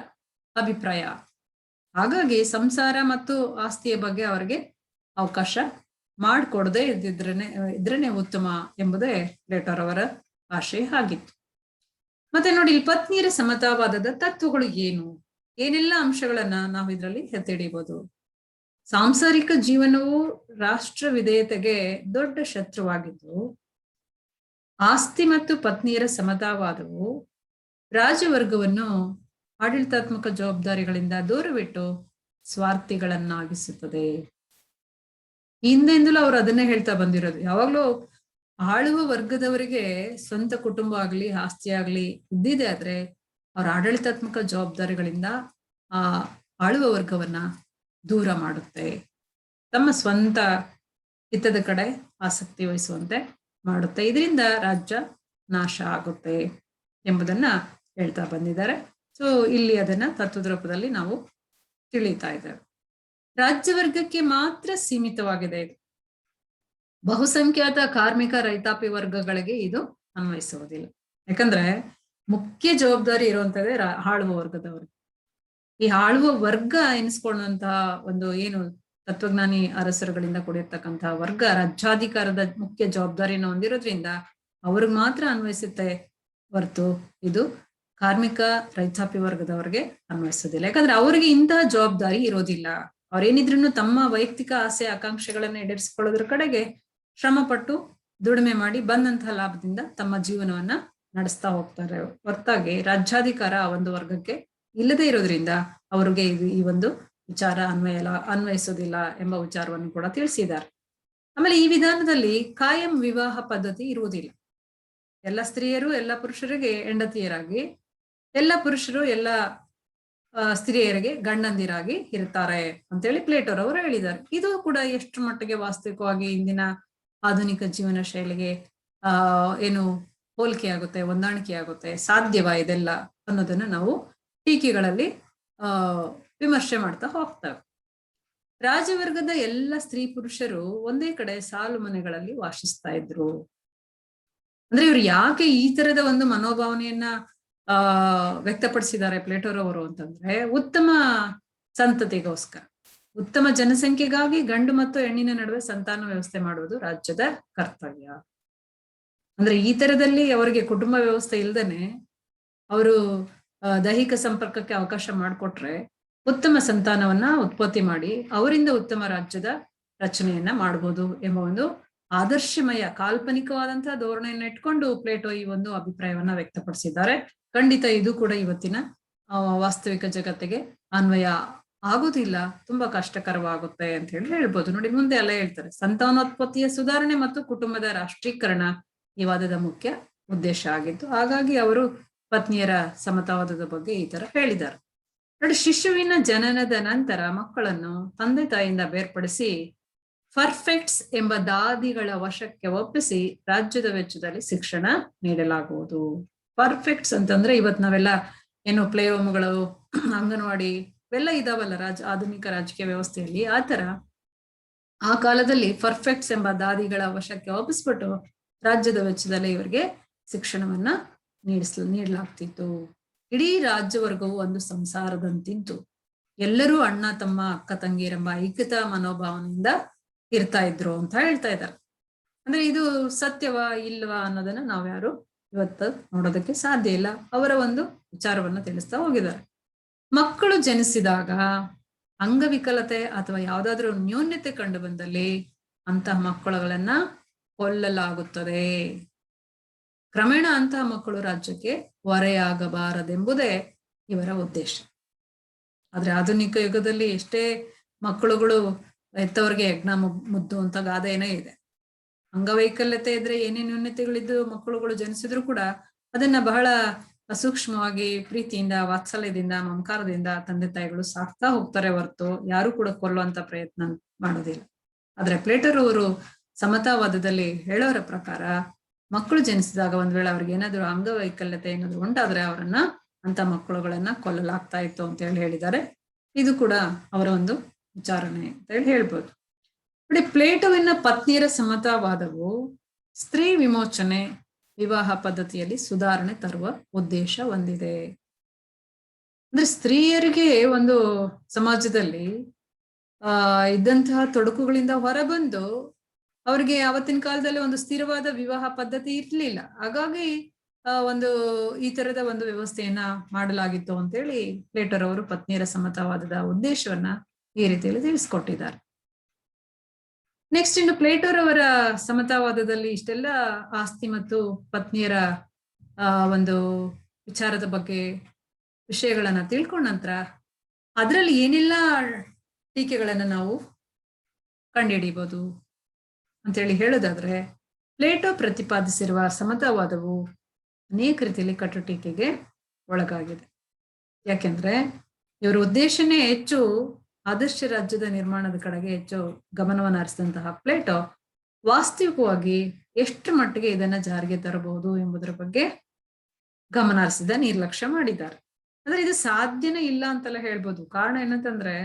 ಅಭಿಪ್ರಾಯ. ಹಾಗಾಗಿ ಸಂಸಾರ ಮತ್ತು ಆಸ್ತಿಯ ಬಗ್ಗೆ ಅವರಿಗೆ ಅವಕಾಶ ಮಾಡಿಕೊಡದೆ ಇದ್ರೇನೆ ಉತ್ತಮ ಎಂಬುದೇ ಪ್ಲೇಟೋರವರ ಆಶಯ ಆಗಿತ್ತು. ಮತ್ತೆ ನೋಡಿ, ಇಲ್ಲಿ ಪತ್ನಿಯರ ಸಮತಾವಾದದ ತತ್ವಗಳು ಏನೆಲ್ಲ ಅಂಶಗಳನ್ನ ನಾವು ಇದರಲ್ಲಿ ಎತ್ತಿಡಿಬಹುದು. ಸಾಂಸಾರಿಕ ಜೀವನವು ರಾಷ್ಟ್ರ ವಿಧೇಯತೆಗೆ ದೊಡ್ಡ ಶತ್ರುವಾಗಿದ್ದು, ಆಸ್ತಿ ಮತ್ತು ಪತ್ನಿಯರ ಸಮತಾವಾದವು ರಾಜವರ್ಗವನ್ನು ಆಡಳಿತಾತ್ಮಕ ಜವಾಬ್ದಾರಿಗಳಿಂದ ದೂರವಿಟ್ಟು ಸ್ವಾರ್ಥಿಗಳನ್ನಾಗಿಸುತ್ತದೆ. ಹಿಂದೆಂದಲೂ ಅವರು ಅದನ್ನೇ ಹೇಳ್ತಾ ಬಂದಿರೋದು. ಯಾವಾಗ್ಲೂ ಆಳುವ ವರ್ಗದವರಿಗೆ ಸ್ವಂತ ಕುಟುಂಬ ಆಗ್ಲಿ ಆಸ್ತಿ ಆಗ್ಲಿ ಇದ್ದಿದೆ ಆದ್ರೆ ಅವ್ರ ಆಡಳಿತಾತ್ಮಕ ಜವಾಬ್ದಾರಿಗಳಿಂದ ಆ ಆಳುವ ವರ್ಗವನ್ನ ದೂರ ಮಾಡುತ್ತೆ, ತಮ್ಮ ಸ್ವಂತ ಹಿತದ ಕಡೆ ಆಸಕ್ತಿ ವಹಿಸುವಂತೆ ಮಾಡುತ್ತೆ. ಇದರಿಂದ ರಾಜ್ಯ ನಾಶ ಆಗುತ್ತೆ ಎಂಬುದನ್ನ ಹೇಳ್ತಾ ಬಂದಿದ್ದಾರೆ. ಸೊ ಇಲ್ಲಿ ಅದನ್ನ ತತ್ವದ ರೂಪದಲ್ಲಿ ನಾವು ತಿಳಿತಾ ಇದ್ದೇವೆ. ರಾಜ್ಯವರ್ಗಕ್ಕೆ ಮಾತ್ರ ಸೀಮಿತವಾಗಿದೆ ಇದು. ಬಹುಸಂಖ್ಯಾತ ಕಾರ್ಮಿಕ ರೈತಾಪಿ ವರ್ಗಗಳಿಗೆ ಇದು ಅನ್ವಯಿಸುವುದಿಲ್ಲ. ಯಾಕಂದ್ರೆ ಮುಖ್ಯ ಜವಾಬ್ದಾರಿ ಇರುವಂತದ್ದೇ ಆಳುವ ವರ್ಗದವರಿಗೆ. ಈ ಆಳುವ ವರ್ಗ ಎನಿಸ್ಕೊಳ್ಳುವಂತಹ ಒಂದು ಏನು ತತ್ವಜ್ಞಾನಿ ಅರಸರುಗಳಿಂದ ಕೂಡಿರ್ತಕ್ಕಂತಹ ವರ್ಗ ರಾಜ್ಯಾಧಿಕಾರದ ಮುಖ್ಯ ಜವಾಬ್ದಾರಿಯನ್ನು ಹೊಂದಿರೋದ್ರಿಂದ ಅವ್ರಿಗೆ ಮಾತ್ರ ಅನ್ವಯಿಸುತ್ತೆ ಹೊರತು ಇದು ಕಾರ್ಮಿಕ ರೈತಾಪಿ ವರ್ಗದವರಿಗೆ ಅನ್ವಯಿಸೋದಿಲ್ಲ. ಯಾಕಂದ್ರೆ ಅವರಿಗೆ ಇಂತಹ ಜವಾಬ್ದಾರಿ ಇರೋದಿಲ್ಲ. ಅವ್ರೇನಿದ್ರು ತಮ್ಮ ವೈಯಕ್ತಿಕ ಆಸೆ ಆಕಾಂಕ್ಷೆಗಳನ್ನ ಈಡೇರಿಸಿಕೊಳ್ಳೋದ್ರ ಕಡೆಗೆ ಶ್ರಮ ಪಟ್ಟು ದುಡಿಮೆ ಮಾಡಿ ಬಂದಂತಹ ಲಾಭದಿಂದ ತಮ್ಮ ಜೀವನವನ್ನ ನಡೆಸ್ತಾ ಹೋಗ್ತಾರೆ ಹೊರತಾಗಿ ರಾಜ್ಯಾಧಿಕಾರ ಆ ಒಂದು ವರ್ಗಕ್ಕೆ ಇಲ್ಲದೆ ಇರೋದ್ರಿಂದ ಅವ್ರಿಗೆ ಈ ಒಂದು ವಿಚಾರ ಅನ್ವಯಿಸೋದಿಲ್ಲ ಎಂಬ ವಿಚಾರವನ್ನು ಕೂಡ ತಿಳಿಸಿದ್ದಾರೆ. ಆಮೇಲೆ ಈ ವಿಧಾನದಲ್ಲಿ ಕಾಯಂ ವಿವಾಹ ಪದ್ಧತಿ ಇರುವುದಿಲ್ಲ. ಎಲ್ಲ ಸ್ತ್ರೀಯರು ಎಲ್ಲ ಪುರುಷರಿಗೆ ಹೆಂಡತಿಯರಾಗಿ, ಎಲ್ಲ ಪುರುಷರು ಎಲ್ಲ ಸ್ತ್ರೀಯರಿಗೆ ಗಂಡಂದಿರಾಗಿ ಇರ್ತಾರೆ ಅಂತೇಳಿ ಪ್ಲೇಟೋರವರು ಹೇಳಿದ್ದಾರೆ. ಇದು ಕೂಡ ಎಷ್ಟು ಮಟ್ಟಿಗೆ ವಾಸ್ತವಿಕವಾಗಿ ಇಂದಿನ ಆಧುನಿಕ ಜೀವನ ಶೈಲಿಗೆ ಏನು ಹೋಲಿಕೆ ಆಗುತ್ತೆ, ಹೊಂದಾಣಿಕೆ ಆಗುತ್ತೆ, ಸಾಧ್ಯವಾ ಇದೆಲ್ಲ ಅನ್ನೋದನ್ನ ನಾವು ಟೀಕೆಗಳಲ್ಲಿ ವಿಮರ್ಶೆ ಮಾಡ್ತಾ ಹೋಗ್ತೇವೆ. ರಾಜವರ್ಗದ ಎಲ್ಲ ಸ್ತ್ರೀ ಪುರುಷರು ಒಂದೇ ಕಡೆ ಸಾಲು ಮನೆಗಳಲ್ಲಿ ವಾಸಿಸ್ತಾ ಇದ್ರು. ಅಂದ್ರೆ ಇವ್ರು ಯಾಕೆ ಈ ತರದ ಒಂದು ಮನೋಭಾವನೆಯನ್ನ ವ್ಯಕ್ತಪಡಿಸಿದ್ದಾರೆ ಪ್ಲೇಟೋರವರು ಅಂತಂದ್ರೆ, ಉತ್ತಮ ಸಂತತಿಗೋಸ್ಕರ, ಉತ್ತಮ ಜನಸಂಖ್ಯೆಗಾಗಿ ಗಂಡು ಮತ್ತು ಹೆಣ್ಣಿನ ನಡುವೆ ಸಂತಾನ ವ್ಯವಸ್ಥೆ ಮಾಡುವುದು ರಾಜ್ಯದ ಕರ್ತವ್ಯ. ಅಂದ್ರೆ ಈ ತರದಲ್ಲಿ ಅವರಿಗೆ ಕುಟುಂಬ ವ್ಯವಸ್ಥೆ ಇಲ್ದೇನೆ ಅವರು ದೈಹಿಕ ಸಂಪರ್ಕಕ್ಕೆ ಅವಕಾಶ ಮಾಡಿಕೊಟ್ರೆ ಉತ್ತಮ ಸಂತಾನವನ್ನ ಉತ್ಪತ್ತಿ ಮಾಡಿ ಅವರಿಂದ ಉತ್ತಮ ರಾಜ್ಯದ ರಚನೆಯನ್ನ ಮಾಡಬಹುದು ಎಂಬ ಒಂದು ಆದರ್ಶಮಯ ಕಾಲ್ಪನಿಕವಾದಂತಹ ಧೋರಣೆಯನ್ನ ಇಟ್ಕೊಂಡು ಪ್ಲೇಟೋ ಈ ಒಂದು ಅಭಿಪ್ರಾಯವನ್ನ ವ್ಯಕ್ತಪಡಿಸಿದ್ದಾರೆ. ಖಂಡಿತ ಇದು ಕೂಡ ಇವತ್ತಿನ ವಾಸ್ತವಿಕ ಜಗತ್ತಿಗೆ ಅನ್ವಯ ಆಗುದಿಲ್ಲ, ತುಂಬಾ ಕಷ್ಟಕರವಾಗುತ್ತೆ ಅಂತ ಹೇಳಿ ಹೇಳ್ಬೋದು. ನೋಡಿ, ಮುಂದೆ ಎಲ್ಲ ಹೇಳ್ತಾರೆ, ಸಂತಾನೋತ್ಪತ್ತಿಯ ಸುಧಾರಣೆ ಮತ್ತು ಕುಟುಂಬದ ರಾಷ್ಟ್ರೀಕರಣ ಈ ವಾದದ ಮುಖ್ಯ ಉದ್ದೇಶ ಆಗಿತ್ತು. ಹಾಗಾಗಿ ಅವರು ಪತ್ನಿಯರ ಸಮತಾವಾದದ ಬಗ್ಗೆ ಈ ತರ ಹೇಳಿದ್ದಾರೆ. ನೋಡಿ, ಶಿಶುವಿನ ಜನನದ ನಂತರ ಮಕ್ಕಳನ್ನು ತಂದೆ ತಾಯಿಯಿಂದ ಬೇರ್ಪಡಿಸಿ ಪರ್ಫೆಕ್ಟ್ಸ್ ಎಂಬ ದಾದಿಗಳ ವಶಕ್ಕೆ ಒಪ್ಪಿಸಿ ರಾಜ್ಯದ ವೆಚ್ಚದಲ್ಲಿ ಶಿಕ್ಷಣ ನೀಡಲಾಗುವುದು. ಪರ್ಫೆಕ್ಟ್ಸ್ ಅಂತಂದ್ರೆ ಇವತ್ತು ನಾವೆಲ್ಲ ಏನು ಪ್ಲೇ ಹೋಮ್ಗಳು, ಅಂಗನವಾಡಿ ಇವೆಲ್ಲ ಇದಾವಲ್ಲ ಆಧುನಿಕ ರಾಜಕೀಯ ವ್ಯವಸ್ಥೆಯಲ್ಲಿ. ಆತರ ಆ ಕಾಲದಲ್ಲಿ ಪರ್ಫೆಕ್ಟ್ಸ್ ಎಂಬ ದಾದಿಗಳ ವಶಕ್ಕೆ ಒಪ್ಪಿಸ್ಬಿಟ್ಟು ರಾಜ್ಯದ ವೆಚ್ಚದಲ್ಲಿ ಇವರಿಗೆ ಶಿಕ್ಷಣವನ್ನ ನೀಡಲಾಗ್ತಿತ್ತು. ಇಡೀ ರಾಜ್ಯವರ್ಗವು ಒಂದು ಸಂಸಾರದಂತಿದ್ದು ಎಲ್ಲರೂ ಅಣ್ಣ ತಮ್ಮ ಅಕ್ಕ ತಂಗಿಯರೆಂಬ ಐಕ್ಯತಾ ಮನೋಭಾವನೆಯಿಂದ ಇರ್ತಾ ಇದ್ರು ಅಂತ ಹೇಳ್ತಾ ಇದ್ದಾರೆ. ಅಂದ್ರೆ ಇದು ಸತ್ಯವಾ ಇಲ್ವಾ ಅನ್ನೋದನ್ನ ನಾವ್ಯಾರು ಇವತ್ತು ನೋಡೋದಕ್ಕೆ ಸಾಧ್ಯ ಇಲ್ಲ. ಅವರ ಒಂದು ವಿಚಾರವನ್ನ ತಿಳಿಸ್ತಾ ಹೋಗಿದ್ದಾರೆ. ಮಕ್ಕಳು ಜನಿಸಿದಾಗ ಅಂಗವಿಕಲತೆ ಅಥವಾ ಯಾವುದಾದ್ರೂ ನ್ಯೂನ್ಯತೆ ಕಂಡು ಬಂದಲ್ಲಿ ಅಂತಹ ಮಕ್ಕಳುಗಳನ್ನ ಕೊಲ್ಲಲಾಗುತ್ತದೆ. ಕ್ರಮೇಣ ಅಂತಹ ಮಕ್ಕಳು ರಾಜ್ಯಕ್ಕೆ ಹೊರೆಯಾಗಬಾರದೆಂಬುದೇ ಇವರ ಉದ್ದೇಶ. ಆದ್ರೆ ಆಧುನಿಕ ಯುಗದಲ್ಲಿ ಎಷ್ಟೇ ಮಕ್ಕಳುಗಳು ಹೆತ್ತವರಿಗೆ ಯಜ್ಞ ಮುದ್ದು ಅಂತ ಗಾದೆನೇ ಇದೆ. ಅಂಗವೈಕಲ್ಯತೆ ಇದ್ರೆ ಏನೇ ನ್ಯೂನ್ಯತೆಗಳಿದ್ದು ಮಕ್ಕಳುಗಳು ಜನಿಸಿದ್ರು ಕೂಡ ಅದನ್ನ ಬಹಳ ಸೂಕ್ಷ್ಮವಾಗಿ ಪ್ರೀತಿಯಿಂದ, ವಾತ್ಸಲ್ಯದಿಂದ, ಮಮಕಾರದಿಂದ ತಂದೆ ತಾಯಿಗಳು ಸಾಕ್ತಾ ಹೋಗ್ತಾರೆ ಹೊರತು ಯಾರು ಕೂಡ ಕೊಲ್ಲುವಂತ ಪ್ರಯತ್ನ ಮಾಡೋದಿಲ್ಲ. ಆದ್ರೆ ಪ್ಲೇಟರ್ ಅವರು ಸಮತಾವಾದದಲ್ಲಿ ಹೇಳೋರ ಪ್ರಕಾರ ಮಕ್ಕಳು ಜನಿಸಿದಾಗ ಒಂದ್ ವೇಳೆ ಅವ್ರಿಗೆ ಏನಾದ್ರು ಅಂಗವೈಕಲ್ಯತೆ ಏನಾದ್ರು ಉಂಟಾದ್ರೆ ಅವರನ್ನ ಅಂತ ಮಕ್ಕಳುಗಳನ್ನ ಕೊಲ್ಲಲಾಗ್ತಾ ಇತ್ತು ಅಂತ ಹೇಳಿದ್ದಾರೆ. ಇದು ಕೂಡ ಅವರ ಒಂದು ವಿಚಾರಣೆ ಅಂತ ಹೇಳ್ಬೋದು. ನೋಡಿ, ಪ್ಲೇಟೋವಿನ ಪತ್ನಿಯರ ಸಮತಾವಾದವು ಸ್ತ್ರೀ ವಿಮೋಚನೆ, ವಿವಾಹ ಪದ್ಧತಿಯಲ್ಲಿ ಸುಧಾರಣೆ ತರುವ ಉದ್ದೇಶ ಹೊಂದಿದೆ. ಅಂದ್ರೆ ಸ್ತ್ರೀಯರಿಗೆ ಒಂದು ಸಮಾಜದಲ್ಲಿ ಇದ್ದಂತಹ ತೊಡಕುಗಳಿಂದ ಹೊರಬಂದು ಅವ್ರಿಗೆ ಆವತ್ತಿನ ಕಾಲದಲ್ಲಿ ಒಂದು ಸ್ಥಿರವಾದ ವಿವಾಹ ಪದ್ಧತಿ ಇರ್ಲಿಲ್ಲ. ಹಾಗಾಗಿ ಒಂದು ಈ ತರದ ಒಂದು ವ್ಯವಸ್ಥೆಯನ್ನ ಮಾಡಲಾಗಿತ್ತು ಅಂತೇಳಿ ಪ್ಲೇಟರ್ ಅವರು ಪತ್ನಿಯರ ಸಮತಾವಾದದ ಉದ್ದೇಶವನ್ನ ಈ ರೀತಿಯಲ್ಲಿ ತಿಳಿಸ್ಕೊಟ್ಟಿದ್ದಾರೆ. ನೆಕ್ಸ್ಟ್ ಇನ್ನು ಪ್ಲೇಟೋರ್ ಅವರ ಸಮತಾವಾದದಲ್ಲಿ ಇಷ್ಟೆಲ್ಲ ಆಸ್ತಿ ಮತ್ತು ಪತ್ನಿಯರ ಒಂದು ವಿಚಾರದ ಬಗ್ಗೆ ವಿಷಯಗಳನ್ನ ತಿಳ್ಕೊಂಡ ನಂತರ ಅದರಲ್ಲಿ ಏನೆಲ್ಲ ಟೀಕೆಗಳನ್ನ ನಾವು ಕಂಡುಹಿಡಿಬಹುದು ಅಂತೇಳಿ ಹೇಳೋದಾದ್ರೆ, ಪ್ಲೇಟೋ ಪ್ರತಿಪಾದಿಸಿರುವ ಸಮತಾವಾದವು ಅನೇಕ ರೀತಿಯಲ್ಲಿ ಕಟು ಟೀಕೆಗೆ ಒಳಗಾಗಿದೆ. ಯಾಕೆಂದ್ರೆ ಇವರ ಉದ್ದೇಶನೇ ಹೆಚ್ಚು ಆದರ್ಶ ರಾಜ್ಯದ ನಿರ್ಮಾಣದ ಕಡೆಗೆ ಹೆಚ್ಚು ಗಮನವನ್ನು ಹರಿಸಿದಂತಹ ಪ್ಲೇಟೋ ವಾಸ್ತವಿಕವಾಗಿ ಎಷ್ಟು ಮಟ್ಟಿಗೆ ಇದನ್ನ ಜಾರಿಗೆ ತರಬಹುದು ಎಂಬುದರ ಬಗ್ಗೆ ಗಮನ ಹರಿಸಿದ ನಿರ್ಲಕ್ಷ್ಯ ಮಾಡಿದ್ದಾರೆ. ಅಂದ್ರೆ ಇದು ಸಾಧ್ಯನೇ ಇಲ್ಲ ಅಂತೆಲ್ಲ ಹೇಳ್ಬೋದು. ಕಾರಣ ಏನಂತಂದ್ರೆ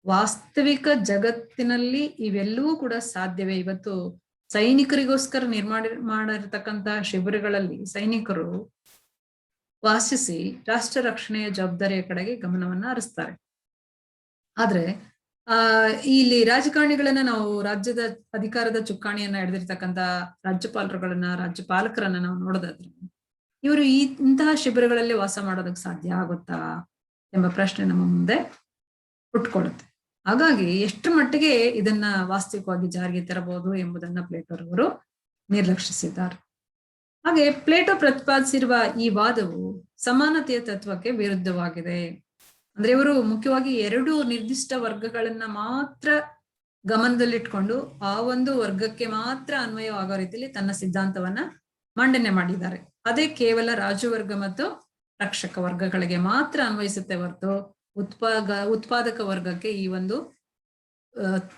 ವಾಸ್ತವಿಕ ಜಗತ್ತಿನಲ್ಲಿ ಇವೆಲ್ಲವೂ ಕೂಡ ಸಾಧ್ಯವೇ. ಇವತ್ತು ಸೈನಿಕರಿಗೋಸ್ಕರ ಮಾಡಿರ್ತಕ್ಕಂತಹ ಶಿಬಿರಗಳಲ್ಲಿ ಸೈನಿಕರು ವಾಸಿಸಿ ರಾಷ್ಟ್ರ ರಕ್ಷಣೆಯ ಜವಾಬ್ದಾರಿಯ ಕಡೆಗೆ ಗಮನವನ್ನ ಹರಿಸ್ತಾರೆ. ಆದ್ರೆ ಇಲ್ಲಿ ರಾಜಕಾರಣಿಗಳನ್ನ ನಾವು ರಾಜ್ಯದ ಅಧಿಕಾರದ ಚುಕ್ಕಾಣಿಯನ್ನ ಹಿಡಿದಿರ್ತಕ್ಕಂಥ ರಾಜ್ಯಪಾಲಕರನ್ನ ನಾವು ನೋಡೋದಾದ್ರೆ ಇವರು ಇಂತಹ ಶಿಬಿರಗಳಲ್ಲಿ ವಾಸ ಮಾಡೋದಕ್ಕೆ ಸಾಧ್ಯ ಆಗುತ್ತಾ ಎಂಬ ಪ್ರಶ್ನೆ ನಮ್ಮ ಮುಂದೆ ಹುಟ್ಕೊಳ್ಳುತ್ತೆ. ಹಾಗಾಗಿ ಎಷ್ಟು ಮಟ್ಟಿಗೆ ಇದನ್ನ ವಾಸ್ತವಿಕವಾಗಿ ಜಾರಿಗೆ ತರಬಹುದು ಎಂಬುದನ್ನ ಪ್ಲೇಟೋ ಅವರು ನಿರ್ಲಕ್ಷಿಸಿದ್ದಾರೆ. ಹಾಗೆ ಪ್ಲೇಟೋ ಪ್ರತಿಪಾದಿಸಿರುವ ಈ ವಾದವು ಸಮಾನತೆಯ ತತ್ವಕ್ಕೆ ವಿರುದ್ಧವಾಗಿದೆ. ಅಂದ್ರೆ ಇವರು ಮುಖ್ಯವಾಗಿ 2 ನಿರ್ದಿಷ್ಟ ವರ್ಗಗಳನ್ನ ಮಾತ್ರ ಗಮನದಲ್ಲಿಟ್ಕೊಂಡು ಆ ಒಂದು ವರ್ಗಕ್ಕೆ ಮಾತ್ರ ಅನ್ವಯವಾಗೋ ರೀತಿಯಲ್ಲಿ ತನ್ನ ಸಿದ್ಧಾಂತವನ್ನ ಮಂಡನೆ ಮಾಡಿದ್ದಾರೆ. ಅದೇ ಕೇವಲ ರಾಜವರ್ಗ ಮತ್ತು ರಕ್ಷಕ ವರ್ಗಗಳಿಗೆ ಮಾತ್ರ ಅನ್ವಯಿಸುತ್ತೆ ಹೊರತು ಉತ್ಪಾದಕ ವರ್ಗಕ್ಕೆ ಈ ಒಂದು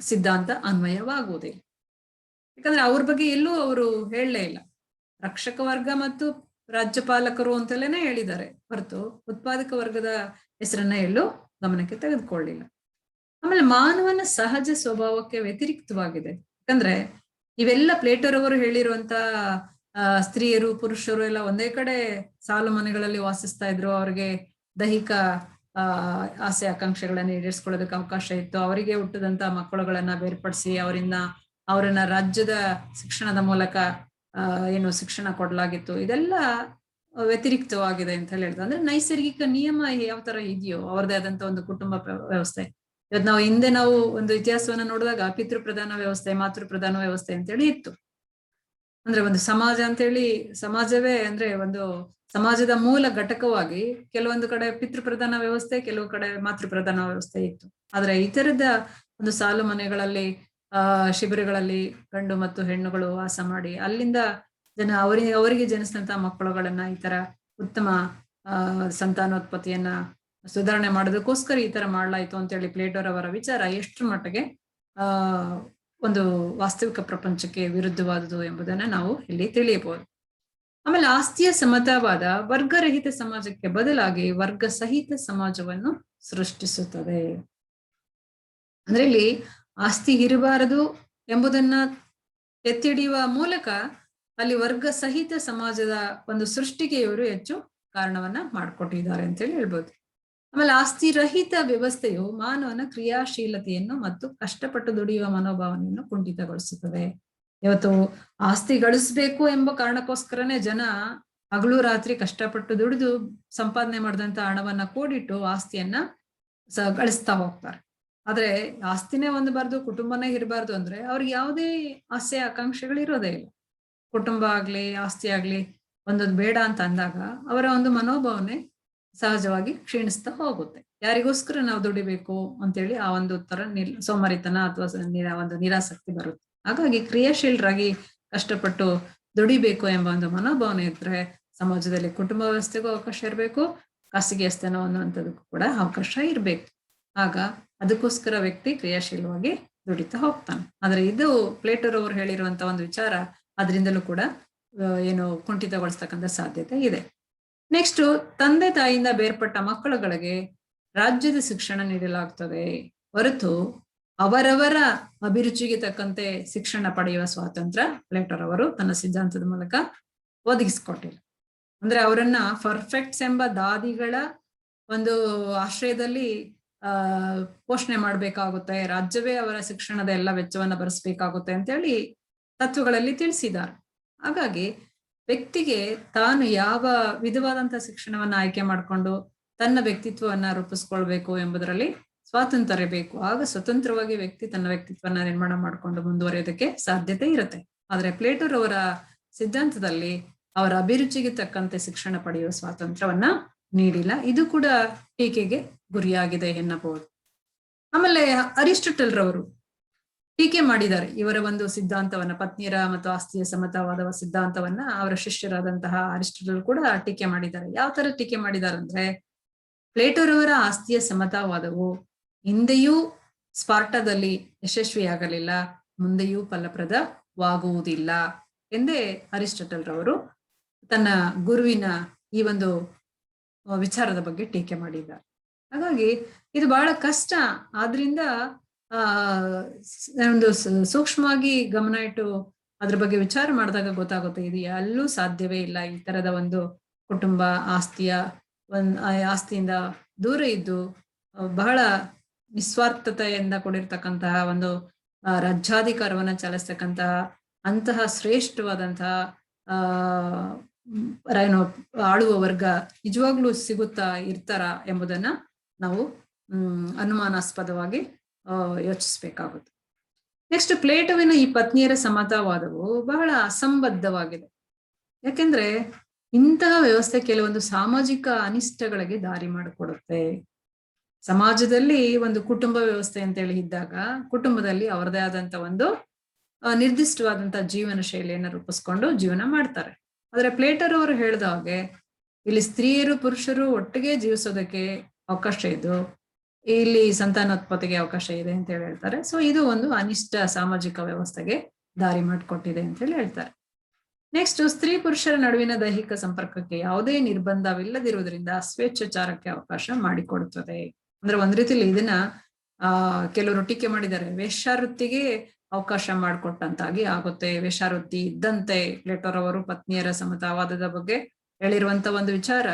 ಸಿದ್ಧಾಂತ ಅನ್ವಯವಾಗುವುದಿಲ್ಲ. ಯಾಕಂದ್ರೆ ಅವ್ರ ಬಗ್ಗೆ ಎಲ್ಲೂ ಅವರು ಹೇಳಲೇ ಇಲ್ಲ. ರಕ್ಷಕ ವರ್ಗ ಮತ್ತು ರಾಜ್ಯಪಾಲಕರು ಅಂತಲೇನೆ ಹೇಳಿದ್ದಾರೆ ಹೊರತು ಉತ್ಪಾದಕ ವರ್ಗದ ಹೆಸರನ್ನ ಎಲ್ಲೂ ಗಮನಕ್ಕೆ ತೆಗೆದುಕೊಳ್ಳಿಲ್ಲ. ಆಮೇಲೆ ಮಾನವನ ಸಹಜ ಸ್ವಭಾವಕ್ಕೆ ವ್ಯತಿರಿಕ್ತವಾಗಿದೆ. ಯಾಕಂದ್ರೆ ಇವೆಲ್ಲ ಪ್ಲೇಟೋರವರು ಹೇಳಿರುವಂತ ಸ್ತ್ರೀಯರು ಪುರುಷರು ಎಲ್ಲ ಒಂದೇ ಕಡೆ ಸಾಲು ಮನೆಗಳಲ್ಲಿ ವಾಸಿಸ್ತಾ ಇದ್ರು. ಅವ್ರಿಗೆ ದೈಹಿಕ ಆಸೆ ಆಕಾಂಕ್ಷೆಗಳನ್ನ ಈಡೇರಿಸ್ಕೊಳ್ಳೋದಕ್ಕೆ ಅವಕಾಶ ಇತ್ತು. ಅವರಿಗೆ ಹುಟ್ಟಿದಂತ ಮಕ್ಕಳುಗಳನ್ನ ಬೇರ್ಪಡಿಸಿ ಅವರನ್ನ ರಾಜ್ಯದ ಶಿಕ್ಷಣದ ಮೂಲಕ ಏನು ಶಿಕ್ಷಣ ಕೊಡಲಾಗಿತ್ತು. ಇದೆಲ್ಲ ವ್ಯತಿರಿಕ್ತವಾಗಿದೆ ಅಂತ ಹೇಳಿದ್ರು. ಅಂದ್ರೆ ನೈಸರ್ಗಿಕ ನಿಯಮ ಯಾವ ತರ ಇದೆಯೋ ಅವ್ರದೇ ಆದಂತ ಒಂದು ಕುಟುಂಬ ವ್ಯವಸ್ಥೆ. ಇವತ್ತು ನಾವು ಒಂದು ಇತಿಹಾಸವನ್ನ ನೋಡಿದಾಗ ಪಿತೃ ಪ್ರಧಾನ ವ್ಯವಸ್ಥೆ, ಮಾತೃ ಪ್ರಧಾನ ವ್ಯವಸ್ಥೆ ಅಂತೇಳಿ ಇತ್ತು. ಅಂದ್ರೆ ಒಂದು ಸಮಾಜ ಅಂತೇಳಿ ಸಮಾಜವೇ ಅಂದ್ರೆ ಒಂದು ಸಮಾಜದ ಮೂಲ ಘಟಕವಾಗಿ ಕೆಲವೊಂದು ಕಡೆ ಪಿತೃ ಪ್ರಧಾನ ವ್ಯವಸ್ಥೆ, ಕೆಲವು ಕಡೆ ಮಾತೃ ಪ್ರಧಾನ ವ್ಯವಸ್ಥೆ ಇತ್ತು. ಆದ್ರೆ ಈ ತರದ ಒಂದು ಸಾಲು ಮನೆಗಳಲ್ಲಿ ಶಿಬಿರಗಳಲ್ಲಿ ಗಂಡು ಮತ್ತು ಹೆಣ್ಣುಗಳು ವಾಸ ಮಾಡಿ ಅಲ್ಲಿಂದ ಅವರಿಗೆ ಜನಿಸಿದಂತಹ ಮಕ್ಕಳುಗಳನ್ನ ಈ ತರ ಉತ್ತಮ ಸಂತಾನೋತ್ಪತ್ತಿಯನ್ನ ಸುಧಾರಣೆ ಮಾಡೋದಕ್ಕೋಸ್ಕರ ಈ ತರ ಮಾಡ್ಲಾಯ್ತು ಅಂತೇಳಿ ಪ್ಲೇಟೋರ್ ಅವರ ವಿಚಾರ ಎಷ್ಟು ಮಟ್ಟಿಗೆ ಒಂದು ವಾಸ್ತವಿಕ ಪ್ರಪಂಚಕ್ಕೆ ವಿರುದ್ಧವಾದುದು ಎಂಬುದನ್ನ ನಾವು ಇಲ್ಲಿ ತಿಳಿಯಬಹುದು. ಆಮೇಲೆ ಆಸ್ತಿಯ ಸಮತಾವಾದ ವರ್ಗರಹಿತ ಸಮಾಜಕ್ಕೆ ಬದಲಾಗಿ ವರ್ಗ ಸಹಿತ ಸಮಾಜವನ್ನು ಸೃಷ್ಟಿಸುತ್ತದೆ. ಅಂದ್ರೆ ಇಲ್ಲಿ ಆಸ್ತಿ ಇರಬಾರದು ಎಂಬುದನ್ನ ಎತ್ತಿ ಹಿಡಿಯುವ ಮೂಲಕ ಅಲ್ಲಿ ವರ್ಗ ಸಹಿತ ಸಮಾಜದ ಒಂದು ಸೃಷ್ಟಿಗೆ ಇವರು ಹೆಚ್ಚು ಕಾರಣವನ್ನ ಮಾಡಿಕೊಟ್ಟಿದ್ದಾರೆ ಅಂತೇಳಿ ಹೇಳ್ಬೋದು. ಆಮೇಲೆ ಆಸ್ತಿ ರಹಿತ ವ್ಯವಸ್ಥೆಯು ಮಾನವನ ಕ್ರಿಯಾಶೀಲತೆಯನ್ನು ಮತ್ತು ಕಷ್ಟಪಟ್ಟು ದುಡಿಯುವ ಮನೋಭಾವನೆಯನ್ನು ಕುಂಠಿತಗೊಳಿಸುತ್ತದೆ. ಇವತ್ತು ಆಸ್ತಿ ಗಳಿಸ್ಬೇಕು ಎಂಬ ಕಾರಣಕ್ಕೋಸ್ಕರನೇ ಜನ ಹಗಲು ರಾತ್ರಿ ಕಷ್ಟಪಟ್ಟು ದುಡಿದು ಸಂಪಾದನೆ ಮಾಡಿದಂತ ಹಣವನ್ನ ಕೂಡಿಟ್ಟು ಆಸ್ತಿಯನ್ನ ಗಳಿಸ್ತಾ ಹೋಗ್ತಾರೆ. ಆದ್ರೆ ಆಸ್ತಿನೇ ಹೊಂದಬಾರ್ದು, ಕುಟುಂಬನೇ ಇರಬಾರ್ದು ಅಂದ್ರೆ ಅವ್ರಿಗೆ ಯಾವುದೇ ಆಸೆ ಆಕಾಂಕ್ಷೆಗಳು ಇರೋದೇ ಇಲ್ಲ. ಕುಟುಂಬ ಆಗ್ಲಿ ಆಸ್ತಿ ಆಗ್ಲಿ ಒಂದೊಂದು ಬೇಡ ಅಂತ ಅಂದಾಗ ಅವರ ಒಂದು ಮನೋಭಾವನೆ ಸಹಜವಾಗಿ ಕ್ಷೀಣಿಸ್ತಾ ಹೋಗುತ್ತೆ. ಯಾರಿಗೋಸ್ಕರ ನಾವು ದುಡಿಬೇಕು ಅಂತೇಳಿ ಆ ಒಂದು ತರ ಸೋಮಾರಿತನ ಅಥವಾ ಒಂದು ನಿರಾಸಕ್ತಿ ಬರುತ್ತೆ. ಹಾಗಾಗಿ ಕ್ರಿಯಾಶೀಲರಾಗಿ ಕಷ್ಟಪಟ್ಟು ದುಡಿಬೇಕು ಎಂಬ ಒಂದು ಮನೋಭಾವನೆ ಇದ್ರೆ ಸಮಾಜದಲ್ಲಿ ಕುಟುಂಬ ವ್ಯವಸ್ಥೆಗೂ ಅವಕಾಶ ಇರಬೇಕು, ಖಾಸಗಿ ಆಸ್ತಿನ ಅನ್ನುವಂಥದಕ್ಕೂ ಕೂಡ ಅವಕಾಶ ಇರ್ಬೇಕು. ಆಗ ಅದಕ್ಕೋಸ್ಕರ ವ್ಯಕ್ತಿ ಕ್ರಿಯಾಶೀಲವಾಗಿ ದುಡಿತಾ ಹೋಗ್ತಾನೆ. ಆದ್ರೆ ಇದು ಪ್ಲೇಟರ್ ಅವರು ಹೇಳಿರುವಂತ ಒಂದು ವಿಚಾರ, ಅದರಿಂದಲೂ ಕೂಡ ಏನು ಕುಂಠಿತಗೊಳಿಸ್ತಕ್ಕಂಥ ಸಾಧ್ಯತೆ ಇದೆ. ನೆಕ್ಸ್ಟ್, ತಂದೆ ತಾಯಿಯಿಂದ ಬೇರ್ಪಟ್ಟ ಮಕ್ಕಳುಗಳಿಗೆ ರಾಜ್ಯದ ಶಿಕ್ಷಣ ನೀಡಲಾಗ್ತದೆ ಹೊರತು ಅವರವರ ಅಭಿರುಚಿಗೆ ತಕ್ಕಂತೆ ಶಿಕ್ಷಣ ಪಡೆಯುವ ಸ್ವಾತಂತ್ರ್ಯ ಪ್ಲೇಟೋರವರು ತನ್ನ ಸಿದ್ಧಾಂತದ ಮೂಲಕ ಒದಗಿಸಿಕೊಟ್ಟಿಲ್ಲ. ಅಂದ್ರೆ ಅವರನ್ನ ಪರ್ಫೆಕ್ಟ್ಸ್ ಎಂಬ ದಾದಿಗಳ ಒಂದು ಆಶ್ರಯದಲ್ಲಿ ಪೋಷಣೆ ಮಾಡ್ಬೇಕಾಗುತ್ತೆ, ರಾಜ್ಯವೇ ಅವರ ಶಿಕ್ಷಣದ ಎಲ್ಲ ವೆಚ್ಚವನ್ನ ಭರಿಸ್ಬೇಕಾಗುತ್ತೆ ಅಂತೇಳಿ ತತ್ವಗಳಲ್ಲಿ ತಿಳಿಸಿದ್ದಾರೆ. ಹಾಗಾಗಿ ವ್ಯಕ್ತಿಗೆ ತಾನು ಯಾವ ವಿಧವಾದಂತಹ ಶಿಕ್ಷಣವನ್ನ ಆಯ್ಕೆ ಮಾಡಿಕೊಂಡು ತನ್ನ ವ್ಯಕ್ತಿತ್ವವನ್ನ ರೂಪಿಸ್ಕೊಳ್ಬೇಕು ಎಂಬುದರಲ್ಲಿ ಸ್ವಾತಂತ್ರ್ಯ ಬೇಕು. ಆಗ ಸ್ವತಂತ್ರವಾಗಿ ವ್ಯಕ್ತಿ ತನ್ನ ವ್ಯಕ್ತಿತ್ವನ ನಿರ್ಮಾಣ ಮಾಡಿಕೊಂಡು ಮುಂದುವರಿಯೋದಕ್ಕೆ ಸಾಧ್ಯತೆ ಇರುತ್ತೆ. ಆದ್ರೆ ಪ್ಲೇಟೋರವರ ಸಿದ್ಧಾಂತದಲ್ಲಿ ಅವರ ಅಭಿರುಚಿಗೆ ತಕ್ಕಂತೆ ಶಿಕ್ಷಣ ಪಡೆಯುವ ಸ್ವಾತಂತ್ರ್ಯವನ್ನ ನೀಡಿಲ್ಲ. ಇದು ಕೂಡ ಟೀಕೆಗೆ ಗುರಿಯಾಗಿದೆ ಎನ್ನಬಹುದು. ಆಮೇಲೆ ಅರಿಸ್ಟಾಟಲ್ ರವರು ಟೀಕೆ ಮಾಡಿದ್ದಾರೆ ಇವರ ಒಂದು ಸಿದ್ಧಾಂತವನ್ನ, ಪತ್ನಿಯರ ಮತ್ತು ಆಸ್ತಿಯ ಸಮತಾವಾದ ಸಿದ್ಧಾಂತವನ್ನ ಅವರ ಶಿಷ್ಯರಾದಂತಹ ಅರಿಸ್ಟಾಟಲ್ ಕೂಡ ಟೀಕೆ ಮಾಡಿದ್ದಾರೆ. ಯಾವ ತರ ಟೀಕೆ ಮಾಡಿದ್ದಾರೆ ಅಂದ್ರೆ, ಪ್ಲೇಟೋರವರ ಆಸ್ತಿಯ ಸಮತಾವಾದವು ಹಿಂದೆಯೂ ಸ್ಪಾರ್ಟಾದಲ್ಲಿ ಯಶಸ್ವಿಯಾಗಲಿಲ್ಲ, ಮುಂದೆಯೂ ಫಲಪ್ರದವಾಗುವುದಿಲ್ಲ ಎಂದೇ ಅರಿಸ್ಟಾಟಲ್ ರವರು ತನ್ನ ಗುರುವಿನ ಈ ಒಂದು ವಿಚಾರದ ಬಗ್ಗೆ ಟೀಕೆ ಮಾಡಿದ್ದಾರೆ. ಹಾಗಾಗಿ ಇದು ಬಹಳ ಕಷ್ಟ. ಆದ್ರಿಂದ ಒಂದು ಸೂಕ್ಷ್ಮವಾಗಿ ಗಮನ ಇಟ್ಟು ಅದ್ರ ಬಗ್ಗೆ ವಿಚಾರ ಮಾಡಿದಾಗ ಗೊತ್ತಾಗುತ್ತೆ, ಇದು ಎಲ್ಲೂ ಸಾಧ್ಯವೇ ಇಲ್ಲ. ಈ ತರದ ಒಂದು ಕುಟುಂಬ ಆಸ್ತಿಯಿಂದ ದೂರ ಇದ್ದು ಬಹಳ ನಿಸ್ವಾರ್ಥತೆಯಿಂದ ಕೂಡಿರ್ತಕ್ಕಂತಹ ಒಂದು ರಾಜ್ಯಾಧಿಕಾರವನ್ನ ಚಲಿಸ್ತಕ್ಕಂತಹ ಅಂತಹ ಶ್ರೇಷ್ಠವಾದಂತಹ ಆಳುವ ವರ್ಗ ನಿಜವಾಗ್ಲೂ ಇರ್ತಾರ ಎಂಬುದನ್ನ ನಾವು ಅನುಮಾನಾಸ್ಪದವಾಗಿ ಯೋಚಿಸ್ಬೇಕಾಗುತ್ತೆ. ನೆಕ್ಸ್ಟ್, ಪ್ಲೇಟೋವಿನ ಈ ಪತ್ನಿಯರ ಸಮತಾವಾದವು ಬಹಳ ಅಸಂಬದ್ಧವಾಗಿದೆ. ಯಾಕೆಂದ್ರೆ ಇಂತಹ ವ್ಯವಸ್ಥೆ ಕೆಲವೊಂದು ಸಾಮಾಜಿಕ ಅನಿಷ್ಟಗಳಿಗೆ ದಾರಿ ಮಾಡಿಕೊಡುತ್ತೆ. ಸಮಾಜದಲ್ಲಿ ಒಂದು ಕುಟುಂಬ ವ್ಯವಸ್ಥೆ ಅಂತೇಳಿ ಇದ್ದಾಗ ಕುಟುಂಬದಲ್ಲಿ ಅವರದೇ ಆದಂತ ಒಂದು ನಿರ್ದಿಷ್ಟವಾದಂತಹ ಜೀವನ ಶೈಲಿಯನ್ನು ರೂಪಿಸ್ಕೊಂಡು ಜೀವನ ಮಾಡ್ತಾರೆ. ಆದ್ರೆ ಪ್ಲೇಟರ್ ಅವರು ಹೇಳಿದ ಹಾಗೆ ಇಲ್ಲಿ ಸ್ತ್ರೀಯರು ಪುರುಷರು ಒಟ್ಟಿಗೆ ಜೀವಿಸೋದಕ್ಕೆ ಅವಕಾಶ ಇದ್ದು ಇಲ್ಲಿ ಸಂತಾನೋತ್ಪತ್ತಿಗೆ ಅವಕಾಶ ಇದೆ ಅಂತ ಹೇಳಿ ಹೇಳ್ತಾರೆ. ಸೊ ಇದು ಒಂದು ಅನಿಷ್ಟ ಸಾಮಾಜಿಕ ವ್ಯವಸ್ಥೆಗೆ ದಾರಿ ಮಾಡಿಕೊಟ್ಟಿದೆ ಅಂತ ಹೇಳಿ ಹೇಳ್ತಾರೆ. ನೆಕ್ಸ್ಟ್, ಸ್ತ್ರೀ ಪುರುಷರ ನಡುವಿನ ದೈಹಿಕ ಸಂಪರ್ಕಕ್ಕೆ ಯಾವುದೇ ನಿರ್ಬಂಧವಿಲ್ಲದಿರುವುದರಿಂದ ಸ್ವೇಚ್ಛಾಚಾರಕ್ಕೆ ಅವಕಾಶ ಮಾಡಿಕೊಡುತ್ತದೆ. ಅಂದ್ರೆ ಒಂದ್ ರೀತಿಯಲ್ಲಿ ಇದನ್ನ ಕೆಲವರು ಟೀಕೆ ಮಾಡಿದ್ದಾರೆ, ವೇಶ್ಯಾವೃತ್ತಿಗೆ ಅವಕಾಶ ಮಾಡಿಕೊಟ್ಟಂತಾಗಿ ಆಗುತ್ತೆ. ವೇಶ್ಯಾವೃತ್ತಿ ಇದ್ದಂತೆ ಪ್ಲೇಟೋರವರು ಪತ್ನಿಯರ ಸಮತಾವಾದದ ಬಗ್ಗೆ ಹೇಳಿರುವಂತ ಒಂದು ವಿಚಾರ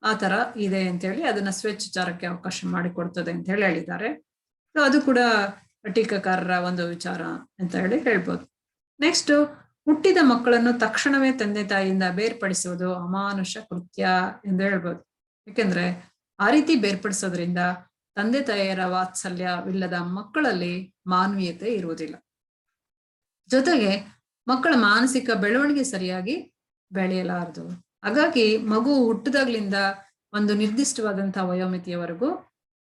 ಆ ತರ ಇದೆ ಅಂತ ಹೇಳಿ ಅದನ್ನ ಸ್ವೇಚ್ಛಾಚಾರಕ್ಕೆ ಅವಕಾಶ ಮಾಡಿಕೊಡ್ತದೆ ಅಂತ ಹೇಳಿ ಹೇಳಿದ್ದಾರೆ. ಸೊ ಅದು ಕೂಡ ಟೀಕಾಕಾರರ ಒಂದು ವಿಚಾರ ಅಂತ ಹೇಳಿ ಹೇಳ್ಬೋದು. ನೆಕ್ಸ್ಟ್, ಹುಟ್ಟಿದ ಮಕ್ಕಳನ್ನು ತಕ್ಷಣವೇ ತಂದೆ ತಾಯಿಯಿಂದ ಬೇರ್ಪಡಿಸುವುದು ಅಮಾನುಷ ಕೃತ್ಯ ಎಂದು ಹೇಳ್ಬೋದು. ಯಾಕೆಂದ್ರೆ ಆ ರೀತಿ ಬೇರ್ಪಡಿಸೋದ್ರಿಂದ ತಂದೆ ತಾಯಿಯರ ವಾತ್ಸಲ್ಯವಿಲ್ಲದ ಮಕ್ಕಳಲ್ಲಿ ಮಾನವೀಯತೆ ಇರುವುದಿಲ್ಲ. ಜೊತೆಗೆ ಮಕ್ಕಳ ಮಾನಸಿಕ ಬೆಳವಣಿಗೆ ಸರಿಯಾಗಿ ಬೆಳೆಯಲಾರದು. ಹಾಗಾಗಿ ಮಗು ಹುಟ್ಟಿದಾಗ್ಲಿಂದ ಒಂದು ನಿರ್ದಿಷ್ಟವಾದಂತಹ ವಯೋಮಿತಿಯವರೆಗೂ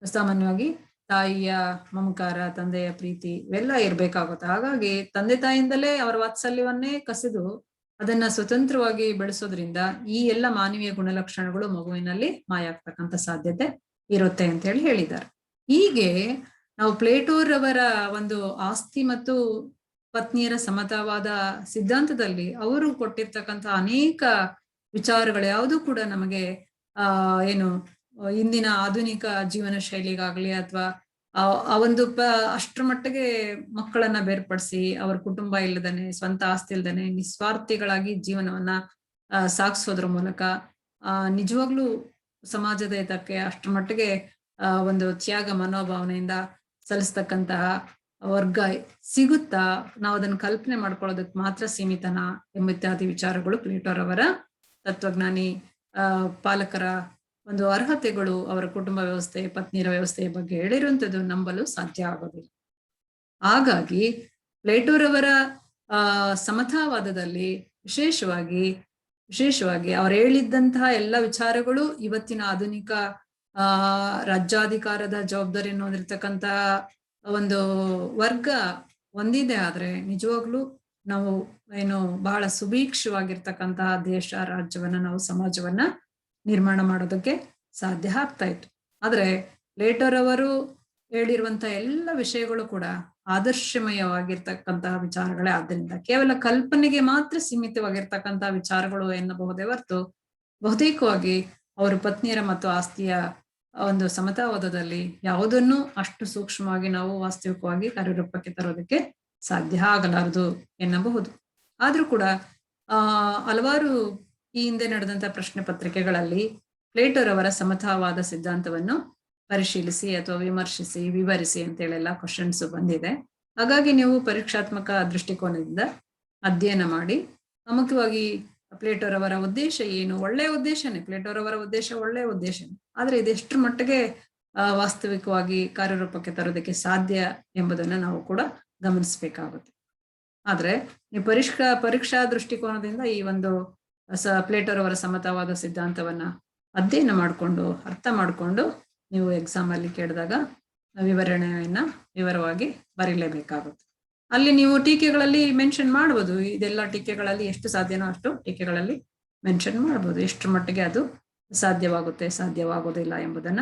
ಸಾಮಾನ್ಯವಾಗಿ ತಾಯಿಯ ಮಮಕಾರ, ತಂದೆಯ ಪ್ರೀತಿ ಇವೆಲ್ಲ ಇರ್ಬೇಕಾಗುತ್ತೆ. ಹಾಗಾಗಿ ತಂದೆ ತಾಯಿಯಿಂದಲೇ ಅವರ ವಾತ್ಸಲ್ಯವನ್ನೇ ಕಸಿದು ಅದನ್ನ ಸ್ವತಂತ್ರವಾಗಿ ಬೆಳೆಸೋದ್ರಿಂದ ಈ ಎಲ್ಲ ಮಾನವೀಯ ಗುಣಲಕ್ಷಣಗಳು ಮಗುವಿನಲ್ಲಿ ಮಾಯ ಆಗ್ತಕ್ಕಂಥ ಸಾಧ್ಯತೆ ಇರುತ್ತೆ ಅಂತ ಹೇಳಿ ಹೇಳಿದ್ದಾರೆ. ಹೀಗೆ ನಾವು ಪ್ಲೇಟೋರವರ ಒಂದು ಆಸ್ತಿ ಮತ್ತು ಪತ್ನಿಯರ ಸಮತಾವಾದ ಸಿದ್ಧಾಂತದಲ್ಲಿ ಅವರು ಕೊಟ್ಟಿರ್ತಕ್ಕಂಥ ಅನೇಕ ವಿಚಾರಗಳು ಯಾವುದು ಕೂಡ ನಮಗೆ ಇಂದಿನ ಆಧುನಿಕ ಜೀವನ ಶೈಲಿಗಾಗ್ಲಿ ಅಥವಾ ಆ ಒಂದು ಅಷ್ಟರ ಮಟ್ಟಿಗೆ ಮಕ್ಕಳನ್ನ ಬೇರ್ಪಡಿಸಿ ಅವ್ರ ಕುಟುಂಬ ಇಲ್ಲದೇನೆ, ಸ್ವಂತ ಆಸ್ತಿ ಇಲ್ದೇನೆ ನಿಸ್ವಾರ್ಥಿಗಳಾಗಿ ಜೀವನವನ್ನ ಸಾಗಿಸೋದ್ರ ಮೂಲಕ ನಿಜವಾಗ್ಲೂ ಸಮಾಜದ ಹಿತಕ್ಕೆ ಅಷ್ಟರ ಮಟ್ಟಿಗೆ ಒಂದು ತ್ಯಾಗ ಮನೋಭಾವನೆಯಿಂದ ಸಲ್ಲಿಸ್ತಕ್ಕಂತಹ ವರ್ಗ ಸಿಗುತ್ತಾ, ನಾವು ಅದನ್ನ ಕಲ್ಪನೆ ಮಾಡ್ಕೊಳ್ಳೋದಕ್ಕೆ ಮಾತ್ರ ಸೀಮಿತನ ಎಂಬಿತ್ಯಾದಿ ವಿಚಾರಗಳು ಪ್ಲೇಟೋರವರ ತತ್ವಜ್ಞಾನಿ ಪಾಲಕರ ಒಂದು ಅರ್ಹತೆಗಳು ಅವರ ಕುಟುಂಬ ವ್ಯವಸ್ಥೆ, ಪತ್ನಿಯರ ವ್ಯವಸ್ಥೆಯ ಬಗ್ಗೆ ಹೇಳಿರುವಂಥದ್ದು ನಂಬಲು ಸಾಧ್ಯ ಆಗೋದಿಲ್ಲ. ಹಾಗಾಗಿ ಪ್ಲೇಟೋರವರ ಸಮತಾವಾದದಲ್ಲಿ ವಿಶೇಷವಾಗಿ ಅವ್ರು ಹೇಳಿದ್ದಂತಹ ಎಲ್ಲ ವಿಚಾರಗಳು ಇವತ್ತಿನ ಆಧುನಿಕ ರಾಜ್ಯಾಧಿಕಾರದ ಜವಾಬ್ದಾರಿಯನ್ನು ಹೊಂದಿರತಕ್ಕಂತಹ ಒಂದು ವರ್ಗ ಹೊಂದಿದೆ. ಆದ್ರೆ ನಿಜವಾಗ್ಲೂ ನಾವು ಬಹಳ ಸುಭೀಕ್ಷವಾಗಿರ್ತಕ್ಕಂತಹ ದೇಶ, ರಾಜ್ಯವನ್ನ, ನಾವು ಸಮಾಜವನ್ನ ನಿರ್ಮಾಣ ಮಾಡೋದಕ್ಕೆ ಸಾಧ್ಯ ಆಗ್ತಾ ಇತ್ತು. ಆದ್ರೆ ಪ್ಲೇಟೋರವರು ಹೇಳಿರುವಂತಹ ಎಲ್ಲ ವಿಷಯಗಳು ಕೂಡ ಆದರ್ಶಮಯವಾಗಿರ್ತಕ್ಕಂತಹ ವಿಚಾರಗಳೇ. ಆದ್ದರಿಂದ ಕೇವಲ ಕಲ್ಪನೆಗೆ ಮಾತ್ರ ಸೀಮಿತವಾಗಿರ್ತಕ್ಕಂತಹ ವಿಚಾರಗಳು ಎನ್ನಬಹುದೇ ಹೊರತು ಬಹುತೇಕವಾಗಿ ಅವರು ಪತ್ನಿಯರ ಮತ್ತು ಆಸ್ತಿಯ ಒಂದು ಸಮತಾವಾದದಲ್ಲಿ ಯಾವುದನ್ನು ಅಷ್ಟು ಸೂಕ್ಷ್ಮವಾಗಿ ನಾವು ವಾಸ್ತವಿಕವಾಗಿ ಕಾರ್ಯರೂಪಕ್ಕೆ ತರೋದಕ್ಕೆ ಸಾಧ್ಯ ಆಗಲಾರದು ಎನ್ನಬಹುದು. ಆದ್ರೂ ಕೂಡ ಹಲವಾರು ಈ ಹಿಂದೆ ನಡೆದಂತ ಪ್ರಶ್ನೆ ಪತ್ರಿಕೆಗಳಲ್ಲಿ ಪ್ಲೇಟೋರವರ ಸಮತಾವಾದ ಸಿದ್ಧಾಂತವನ್ನು ಪರಿಶೀಲಿಸಿ ಅಥವಾ ವಿಮರ್ಶಿಸಿ, ವಿವರಿಸಿ ಅಂತೇಳೆಲ್ಲ ಕ್ವಶನ್ಸ್ ಬಂದಿದೆ. ಹಾಗಾಗಿ ನೀವು ಪರೀಕ್ಷಾತ್ಮಕ ದೃಷ್ಟಿಕೋನದಿಂದ ಅಧ್ಯಯನ ಮಾಡಿ, ಮುಖ್ಯವಾಗಿ ಪ್ಲೇಟೋರವರ ಉದ್ದೇಶ ಏನು, ಒಳ್ಳೆಯ ಉದ್ದೇಶನೇ, ಪ್ಲೇಟೋರವರ ಉದ್ದೇಶ ಒಳ್ಳೆಯ ಉದ್ದೇಶನೇ, ಆದ್ರೆ ಇದೆಷ್ಟರ ಮಟ್ಟಿಗೆ ವಾಸ್ತವಿಕವಾಗಿ ಕಾರ್ಯರೂಪಕ್ಕೆ ತರೋದಕ್ಕೆ ಸಾಧ್ಯ ಎಂಬುದನ್ನ ನಾವು ಕೂಡ ಗಮನಿಸಬೇಕಾಗುತ್ತೆ. ಆದ್ರೆ ನೀವು ಪರೀಕ್ಷಾ ದೃಷ್ಟಿಕೋನದಿಂದ ಈ ಒಂದು ಪ್ಲೇಟೋರವರ ಸಮತಾವಾದ ಸಿದ್ಧಾಂತವನ್ನ ಅಧ್ಯಯನ ಮಾಡಿಕೊಂಡು, ಅರ್ಥ ಮಾಡಿಕೊಂಡು ನೀವು ಎಕ್ಸಾಮ್ ಅಲ್ಲಿ ಕೇಳಿದಾಗ ವಿವರಣೆಯನ್ನ ವಿವರವಾಗಿ ಬರೀಲೇಬೇಕಾಗುತ್ತೆ. ಅಲ್ಲಿ ನೀವು ಟೀಕೆಗಳಲ್ಲಿ ಮೆನ್ಷನ್ ಮಾಡ್ಬೋದು, ಇದೆಲ್ಲ ಟೀಕೆಗಳಲ್ಲಿ ಎಷ್ಟು ಸಾಧ್ಯನೋ ಅಷ್ಟು ಟೀಕೆಗಳಲ್ಲಿ ಮೆನ್ಷನ್ ಮಾಡ್ಬೋದು, ಎಷ್ಟರ ಮಟ್ಟಿಗೆ ಅದು ಸಾಧ್ಯವಾಗುತ್ತೆ, ಸಾಧ್ಯವಾಗೋದಿಲ್ಲ ಎಂಬುದನ್ನ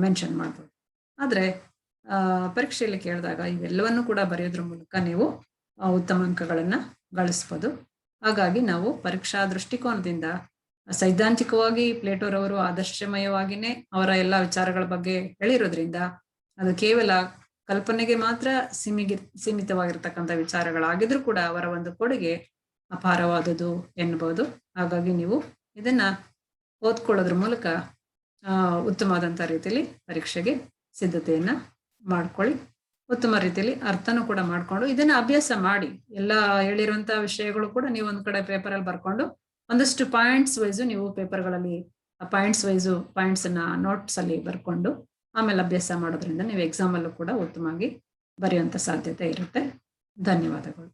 ಮೆನ್ಷನ್ ಮಾಡ್ಬೋದು. ಆದ್ರೆ ಪರೀಕ್ಷೆಯಲ್ಲಿ ಕೇಳಿದಾಗ ಇವೆಲ್ಲವನ್ನು ಕೂಡ ಬರೆಯೋದ್ರ ಮೂಲಕ ನೀವು ಉತ್ತಮ ಅಂಕಗಳನ್ನ ಗಳಿಸ್ಬೋದು. ಹಾಗಾಗಿ ನಾವು ಪರೀಕ್ಷಾ ದೃಷ್ಟಿಕೋನದಿಂದ ಸೈದ್ಧಾಂತಿಕವಾಗಿ ಪ್ಲೇಟೋರವರು ಆದರ್ಶಮಯವಾಗಿನೇ ಅವರ ಎಲ್ಲಾ ವಿಚಾರಗಳ ಬಗ್ಗೆ ಹೇಳಿರೋದ್ರಿಂದ ಅದು ಕೇವಲ ಕಲ್ಪನೆಗೆ ಮಾತ್ರ ಸೀಮಿತವಾಗಿರ್ತಕ್ಕಂಥ ವಿಚಾರಗಳಾಗಿದ್ರು ಕೂಡ ಅವರ ಒಂದು ಕೊಡುಗೆ ಅಪಾರವಾದುದು ಎನ್ನಬಹುದು. ಹಾಗಾಗಿ ನೀವು ಇದನ್ನ ಓದ್ಕೊಳ್ಳೋದ್ರ ಮೂಲಕ ಉತ್ತಮವಾದಂಥ ರೀತಿಯಲ್ಲಿ ಪರೀಕ್ಷೆಗೆ ಸಿದ್ಧತೆಯನ್ನ ಮಾಡ್ಕೊಳ್ಳಿ. ಉತ್ತಮ ರೀತಿಯಲ್ಲಿ ಅರ್ಥನೂ ಕೂಡ ಮಾಡ್ಕೊಂಡು ಇದನ್ನ ಅಭ್ಯಾಸ ಮಾಡಿ. ಎಲ್ಲ ಹೇಳಿರುವಂತ ವಿಷಯಗಳು ಕೂಡ ನೀವು ಒಂದ್ ಕಡೆ ಪೇಪರಲ್ಲಿ ಬರ್ಕೊಂಡು ಒಂದಷ್ಟು ಪಾಯಿಂಟ್ಸ್ ವೈಸು ನೀವು ಪೇಪರ್ಗಳಲ್ಲಿ ಪಾಯಿಂಟ್ಸ್ ಅನ್ನ ನೋಟ್ಸ್ ಅಲ್ಲಿ ಬರ್ಕೊಂಡು ಆಮೇಲೆ ಅಭ್ಯಾಸ ಮಾಡೋದ್ರಿಂದ ನೀವು ಎಕ್ಸಾಮ್ ಅಲ್ಲೂ ಕೂಡ ಉತ್ತಮವಾಗಿ ಬರೆಯುವಂತ ಸಾಧ್ಯತೆ ಇರುತ್ತೆ. ಧನ್ಯವಾದಗಳು.